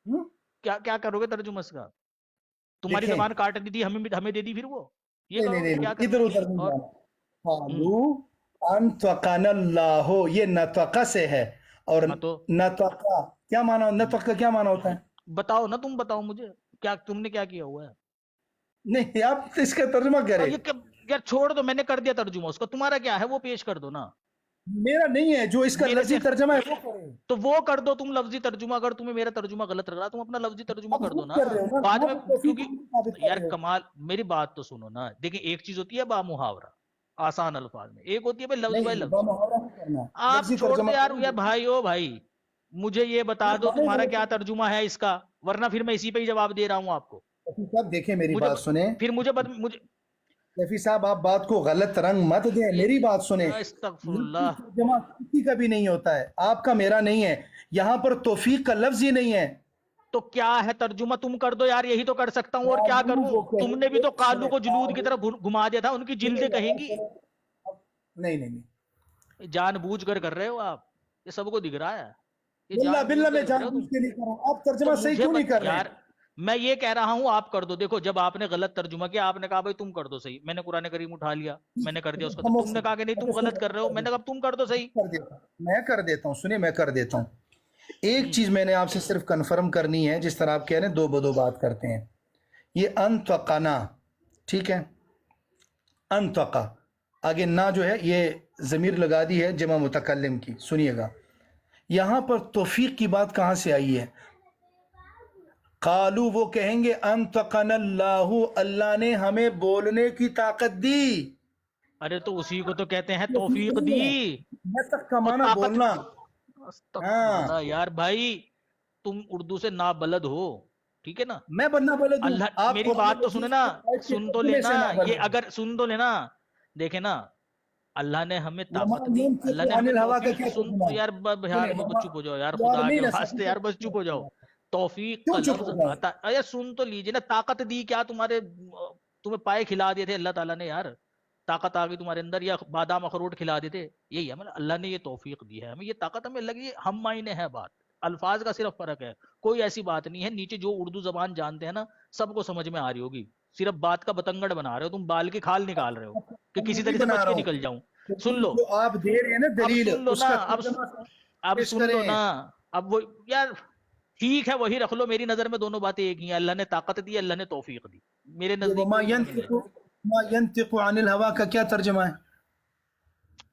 ہم؟ کیا کرو گے ترجمہ اس کا؟ تمہاری دیکھیں، زبان کاٹ دی تھی، ہمیں دے دی پھر وہ؟ یہ نہیں کرو نہیں گے؟ کیا نہیں، کرنا ادھر ہے؟ ادھر نہیں اور جانا. قالوا انطقنا اللہ، یہ نطقہ سے ہے. اور ہاں تو نطقہ کیا معنی، نطقہ کیا معنی ہوتا ہے؟ بتاؤ نا، تم بتاؤ مجھے، کیا تم نے کیا کیا ہوا ہے؟ نہیں، آپ اس کا ترجمہ اور کریں. یہ یار چھوڑ دو، میں نے کر دیا ترجمہ اس کا، تمہارا کیا ہے وہ پیش کر دو نا. میرا نہیں ہے، جو اس کا میرے لفظی سے ترجمہ ہے وہ کریں. تو وہ کر دو تم لفظی ترجمہ. اگر تمہیں میرا ترجمہ غلط لگ رہا تم اپنا لفظی ترجمہ آپ کر دو خود نا کر رہے ہو نا، بعد وہاں میں. پہ توفیق کیونکہ کو ثابت کر یار رہے ہو. کمال، میری بات تو سنو نا. دیکھیں ایک چیز ہوتی ہے با محاورہ آسان الفاظ میں، ایک ہوتی ہے بھائی لفظ بائی نہیں، لفظ. محاورہ نہیں کرنا، آپ لفظی چھوڑ ترجمہ دو یار. کریں. یا بھائی او بھائی، مجھے یہ بتا دو میں تمہارا نے کیا ترجمہ ہے اس کا، ورنہ پھر میں اسی پہ ہی جواب دے رہا ہوں آپ کو. صاحب دیکھیں، میری مجھے بات سنیں. پھر مجھے شفیع صاحب، آپ بات کو غلط رنگ مت دیں، میری بات سنیں. استغفر لفظی اللہ. ترجمہ کسی کا بھی نہیں ہوتا ہے، آپ کا میرا نہیں ہے. یہاں پر توفیق کا لفظ ہی نہیں ہے. تو کیا ہے ترجمہ؟ تم کر دو یار، یہی تو کر سکتا ہوں، اور کیا قالو کروں؟ وہ کہیں تم نے بھی گے، تو قالو سنیں، کو جلود کی قالو، طرف گھما دیا تھا، ان کی جلدیں کہیں گی. نہیں نہیں نہیں، جان بوجھ کر رہے ہو آپ، یہ سب کو دکھ رہا ہے. یہ باللہ جان باللہ بوجھ میں کر جان رہے ہو بوجھ تم. کے نہیں کر رہا ہوں. آپ تو ترجمہ صحیح مجھے کیوں نہیں کر رہے یار، ہیں؟ میں یہ کہہ رہا ہوں آپ کر دو. دیکھو جب آپ نے غلط ترجمہ کیا، آپ نے کہا بھائی تم کر دو صحیح، میں نے قرآن کریم اٹھا لیا، میں نے کر دیا اس کا. تم نے کہا کہ نہیں تم غلط کر رہے ہو، میں نے کہا تم کر دو صحیح. میں کر دیتا ہوں، سنیں میں کر دیتا ہوں. ایک چیز میں نے آپ سے صرف کنفرم کرنی ہے، جس طرح آپ کہہ رہے ہیں دو بدو بات کرتے ہیں. یہ انطقنا، ٹھیک ہے، انطقا، آگے نا جو ہے یہ ضمیر لگا دی ہے جمع متکلم کی. سنیے گا، یہاں پر توفیق کی بات کہاں سے آئی ہے؟ قالو وہ کہیں گے انطقنا اللہ، اللہ نے ہمیں بولنے کی طاقت دی. ارے تو اسی کو تو کہتے ہیں توفیق دی. نطق کا اور معنی طاقت، بولنا. استغفر ہاں، اللہ یار بھائی، تم اردو سے نابلد ہو، ٹھیک ہے نا. میں بننا بلد ہوں. اللہ آپ میری قرآن بات تو سنے مجید نا، کے سن تو ترجمے لینا. سے نہ یہ بلد. اگر سن تو لینا، دیکھیں نا، اللہ نے ہمیں وما طاقت دی، اللہ ينطق نے عن ہمیں الهوى کا توفیق. کیا سن ترجمہ ہے؟ یار یار سنیں، چپ ہو جاؤ یار، یار خدا نہیں کے نہ واسطے یار، بس چپ ہو جاؤ. توفیق کیوں کا چپ لفظ ہو جاؤ؟ آتا ہے. سن تو لیجیے نا. طاقت دی کیا؟ تمہیں پائے کھلا دیے تھے اللہ تعالیٰ نے یار، طاقت آ گئی تمہارے اندر، یا بادام اخروٹ کھلا دیتے. یہی ہے مطلب اللہ نے یہ توفیق دی ہے ہمیں، یہ طاقت ہمیں لگی. ہم معنی ہے بات، الفاظ کا صرف فرق ہے، کوئی ایسی بات نہیں ہے. نیچے جو اردو زبان جانتے ہیں نا سب کو سمجھ میں آ رہی ہوگی. صرف بات کا بتنگڑ بنا رہے ہو تم، بال کی کھال نکال رہے ہو کہ میں کسی نہیں طرح سے بنا بچ رہا کے ہوں. نکل جاؤں. سن لو، جو آپ دے رہے ہیں نا اب دلیل، سن لو اس نا، کا اب ترجمہ اب پیش سن لو کریں. نا. اب وہ یار ٹھیک ہے وہی رکھ لو، میری نظر میں دونوں باتیں ایک ہی ہیں. اللہ نے طاقت دی، اللہ نے توفیق دی، میرے یہ نزدیک وما کوئی فرق نہیں. ينطق عن الهوى کا کیا ترجمہ ہے؟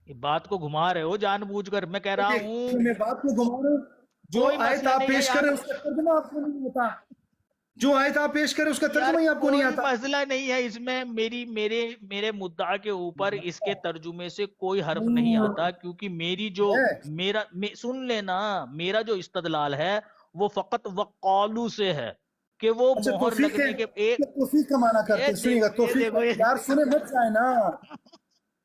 یہ بات کو گھما رہے ہو جان بوجھ کر. میں کہہ رہا ہوں میں بات کو گھما رہا ہوں. جو کوئی آیت مسئلہ آپ نہیں ہے پیش یار. کریں اس کا ترجمہ آپ کو نہیں ہوتا. جو آیت آپ پیش کریں اس کا یار ترجمہ ہی آپ کو نہیں کوئی آتا. مسئلہ نہیں ہے اس میں. میرے مدعا کے اوپر اس کے ترجمے سے کوئی حرف نہیں آتا، کیونکہ میری جو سن لینا، میرا جو استدلال ہے وہ فقط وقالو سے ہے کہ وہ اچھا، مہر توفیق ہے، لگنے کے ایک. توفیق کا معنی کرتے ہیں. سنیے گا، توفیق دیکھو یار سنے مت جائے نا.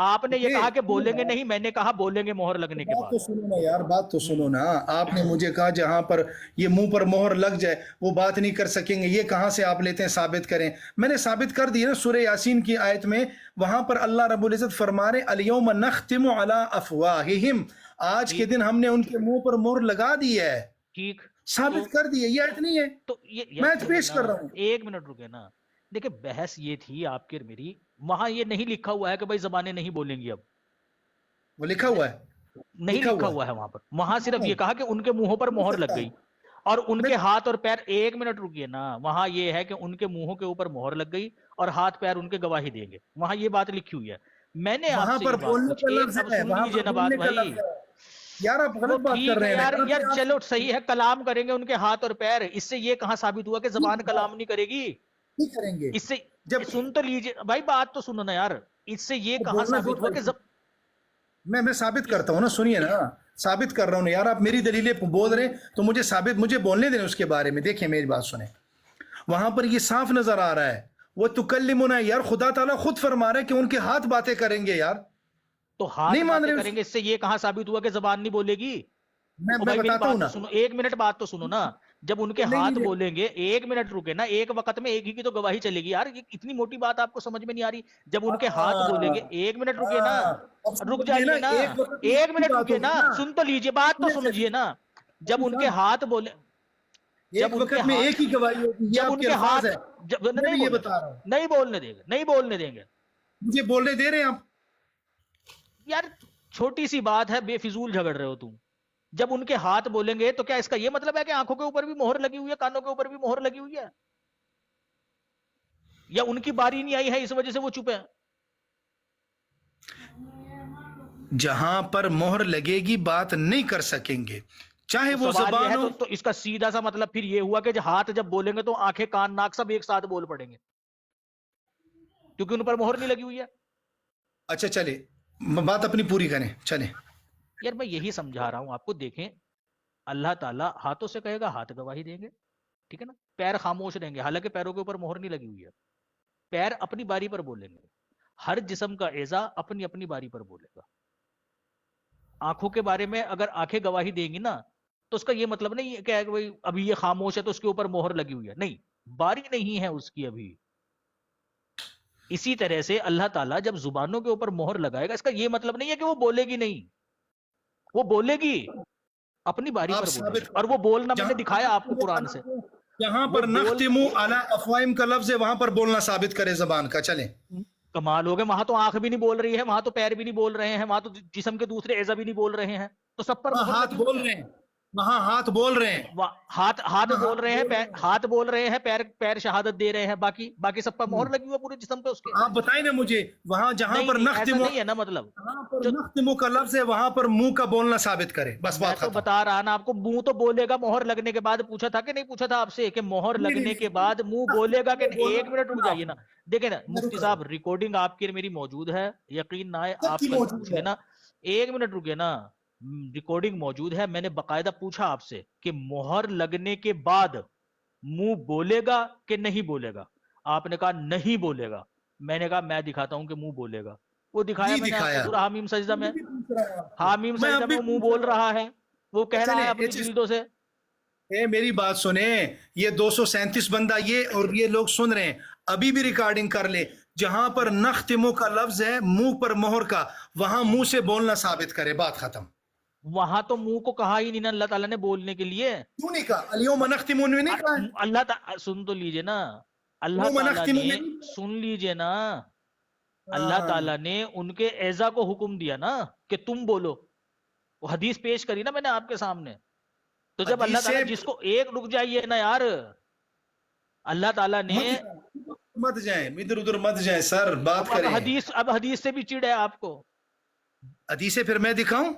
آپ نے یہ کہا کہ بولیں گے نہیں، میں نے کہا بولیں گے مہر لگنے کے بات بعد. تو سنو نا یار، بات تو سنو نا. آپ نے مجھے کہا جہاں پر یہ منہ پر مہر لگ جائے وہ بات نہیں کر سکیں گے. یہ کہاں سے آپ لیتے ہیں ثابت کریں؟ میں نے ثابت کر دی نا سورہ یاسین کی آیت میں، وہاں پر اللہ رب العزت فرما رہے الیوم نختم علی افواہہم، آج کے دن ہم نے ان کے منہ پر مہر لگا دی ہے. ٹھیک، ثابت کر دی ہے، یہ آیت نہیں ہے، تو یہ میں آیت پیش کر رہا ہوں. ایک منٹ رکے نا. دیکھیں بحث یہ تھی آپ کی اور میری، وہاں یہ نہیں لکھا ہوا ہے کہ بھائی زبانیں نہیں بولیں گی. اب وہ لکھا ہوا ہے، نہیں لکھا ہوا ہے وہاں پر. وہاں صرف یہ کہا کہ ان کے منہوں پر مہر لگ گئی اور ان کے ہاتھ اور پیر. ایک منٹ رکیے نا، وہاں یہ ہے کہ ان کے منہوں کے اوپر مہر لگ گئی اور ہاتھ پیر ان کے گواہی دیں گے. وہاں یہ بات لکھی ہوئی ہے. میں نے آپ وہاں سے پر یہ بات بولنے پوچھی، کا ایک لفظ اب ہے، سن وہاں لیجئے پر نا بات بولنے کا بھائی. لفظ ہے. یار آپ وہ غلط بات ٹھیک کر ہے رہے یار، ہیں. یار چلو صحیح ہے، کلام کریں گے ان کے ہاتھ اور پیر. اس سے یہ کہاں ثابت ہوا کہ زبان کلام نہیں کرے گی؟ نہیں کریں گے. اس سے جب سن تو لیجئے بھائی، بات تو سنو نا یار. اس سے یہ کہاں بولنا ثابت ہوا کہ میں ثابت کرتا ہوں نا، سنیے نا، ثابت کر رہا ہوں نا یار. آپ میری دلیلیں بول رہے ہیں تو مجھے بولنے دیں اس کے بارے میں. دیکھیں میری بات سنیں، وہاں پر یہ صاف نظر آ رہا ہے وہ تکلمنا، یار خدا تعالیٰ خود فرما رہا ہے کہ ان کے ہاتھ باتیں کریں گے. یار تو ہاتھ نہیں مان باتیں رہے کریں گے، اس سے یہ کہاں ثابت ہوا کہ زبان نہیں بولے گی؟ میں بھائی میری بتاتا ہوں بات تو نا. سنو، ایک منٹ بات تو سنو نا. جب ان کے ہاتھ بولیں گے، ایک منٹ رکے نا، ایک وقت میں ایک ہی کی تو گواہی چلے گی. یار یہ اتنی موٹی بات آپ کو سمجھ میں نہیں آ رہی؟ جب ان کے ہاتھ بولیں گے، ایک منٹ رکے نا، رک جائیے نا، ایک منٹ رکے نا، سن تو لیجئے، بات تو سمجھیے نا. جب ان کے ہاتھ بولے، ایک وقت میں ایک ہی گواہی ہوگی، یہ جب آپ ان کے کے الفاظ ہاتھ، ہیں. میں بھی یہ بتا رہا ہوں، نہیں بولنے دیں گے، نہیں بولنے دیں گے. مجھے بولنے دے رہے ہیں آپ. یار چھوٹی سی بات ہے، بے فضول جھگڑ رہے ہو تم. جب ان کے ہاتھ بولیں گے تو کیا اس کا یہ مطلب ہے کہ آنکھوں کے اوپر بھی مہر لگی ہوئی ہے، کانوں کے اوپر بھی مہر لگی ہوئی ہے؟ یا ان کی باری نہیں آئی ہے اس وجہ سے وہ چپے ہیں؟ جہاں پر مہر لگے گی بات نہیں کر سکیں گے، چاہے وہ سوال یہ زبان ہے ہو. تو اس کا سیدھا سا مطلب پھر یہ ہوا کہ ہاتھ جب بولیں گے تو آنکھیں کان ناک سب ایک ساتھ بول پڑیں گے، کیونکہ ان پر مہر نہیں لگی ہوئی ہے. اچھا چلے بات اپنی پوری کریں، چلیں. یار میں یہی سمجھا رہا ہوں آپ کو. دیکھیں اللہ تعالیٰ ہاتھوں سے کہے گا، ہاتھ گواہی دیں گے، ٹھیک ہے نا. پیر خاموش رہیں گے، حالانکہ پیروں کے اوپر مہر نہیں لگی ہوئی ہے. پیر اپنی باری پر بولیں گے. ہر جسم کا اعضا اپنی اپنی باری پر بولے گا. آنکھوں کے بارے میں اگر آنکھیں گواہی دیں گی نا، تو اس کا یہ مطلب نہیں ہے کہ بھائی ابھی یہ خاموش ہے تو اس کے اوپر مہر لگی ہوئی ہے. نہیں، باری نہیں ہے اس کی ابھی. اسی طرح سے اللہ تعالیٰ جب زبانوں کے اوپر مہر لگائے گا، اس کا یہ مطلب نہیں ہے کہ وہ بولے گی نہیں، وہ بولے گی، اپنی باری پر بولے گی. اور وہ بولنا میں نے دکھایا آپ کو قرآن سے. جہاں پر نختم علی افواہہم کا لفظ ہے، وہاں پر بولنا ثابت کرے زبان کا. چلیں. کمال ہو گئے، وہاں تو آنکھ بھی نہیں بول رہی ہے، وہاں تو پیر بھی نہیں بول رہے ہیں، وہاں تو جسم کے دوسرے اعضا بھی نہیں بول رہے ہیں، تو سب پر مہر ہاتھ لگی بول ہوئی رہے ہیں، وہاں ہاتھ بول رہے ہیں، ہاتھ بول رہے ہیں، ہاتھ بول رہے ہیں، پیر شہادت دے رہے ہیں، باقی سب پر مہر لگی ہوئی ہے پورے جسم پہ اس کے. آپ بتائیں نا مجھے، وہاں جہاں پر ایسا نختم نہیں ہے نا. مطلب کا لفظ ہے، وہاں پر منہ کا بولنا ثابت کرے. بس میں بات تو ختم. بتا رہا نا آپ کو، منہ تو بولے گا مہر لگنے کے بعد. پوچھا تھا کہ نہیں پوچھا تھا آپ سے کہ مہر لگنے کے بعد منہ بولے گا کہ نہیں؟ ایک منٹ رک جائیے نا. دیکھیں نا مفتی صاحب، ریکارڈنگ آپ کی میری موجود ہے، یقین نہ آئے آپ کل پوچھ لینا. ایک منٹ رکے نا، ریکارڈنگ موجود ہے. میں نے باقاعدہ پوچھا آپ سے کہ مہر لگنے کے بعد منہ بولے گا کہ نہیں بولے گا؟ آپ نے کہا نہیں بولے گا. میں نے کہا میں دکھاتا ہوں کہ منہ بولے گا. وہ دکھایا میں نے آپ کو، سورہ حامیم سجدہ میں. حامیم سجدہ میں وہ منہ بول رہا ہے، وہ کہہ رہا ہے اپنی جلدوں سے. میری بات سنیں، یہ 237 بندہ یہ اور یہ لوگ سن رہے ہیں، ابھی بھی ریکارڈنگ کر لے. جہاں پر نختم کا لفظ ہے منہ پر مہر کا، وہاں منہ سے بولنا ثابت کرے. بات ختم. وہاں تو منہ کو کہا ہی نہیں نا اللہ تعالیٰ نے بولنے کے لیے. کیوں نہیں کہا؟ الیوم نختم نے نہیں کہا ہے؟ اللہ تعالیٰ سن تو لیجئے نا، اللہ تعالیٰ نے سن لیجئے نا، اللہ تعالیٰ نے ان کے اعضا کو حکم دیا نا کہ تم بولو. وہ حدیث پیش کری نا میں نے آپ کے سامنے. تو جب اللہ تعالیٰ جس کو ایک رک جائیے نا یار، اللہ تعالیٰ نے مت جائیں ادھر ادھر مت جائیں سر، بات کریں. اب حدیث سے بھی چڑ ہے آپ کو. حدیثیں پھر میں دکھاؤں؟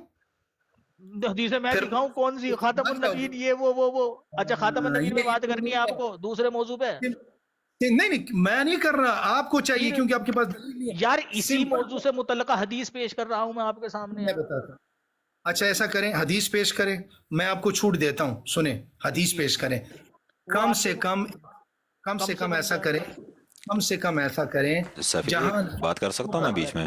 حدیثیں میں دکھاؤں کون سی؟ خاتم النبیین یہ وہ. اچھا خاتم النبیین میں بات کرنی ہے آپ کو دوسرے موضوع پہ؟ نہیں میں نہیں کر رہا، آپ کو چاہیے کیونکہ آپ کے پاس یار اسی موضوع سے متعلقہ حدیث پیش کر رہا ہوں میں آپ کے سامنے. میں بتاتا ہوں. اچھا ایسا کریں، حدیث پیش کریں، میں آپ کو چھوٹ دیتا ہوں. سنیں، حدیث پیش کریں. کم سے کم ایسا کریں، کم سے کم ایسا کریں سفیر جہاں بات کر سکتا ہوں میں بیچ میں؟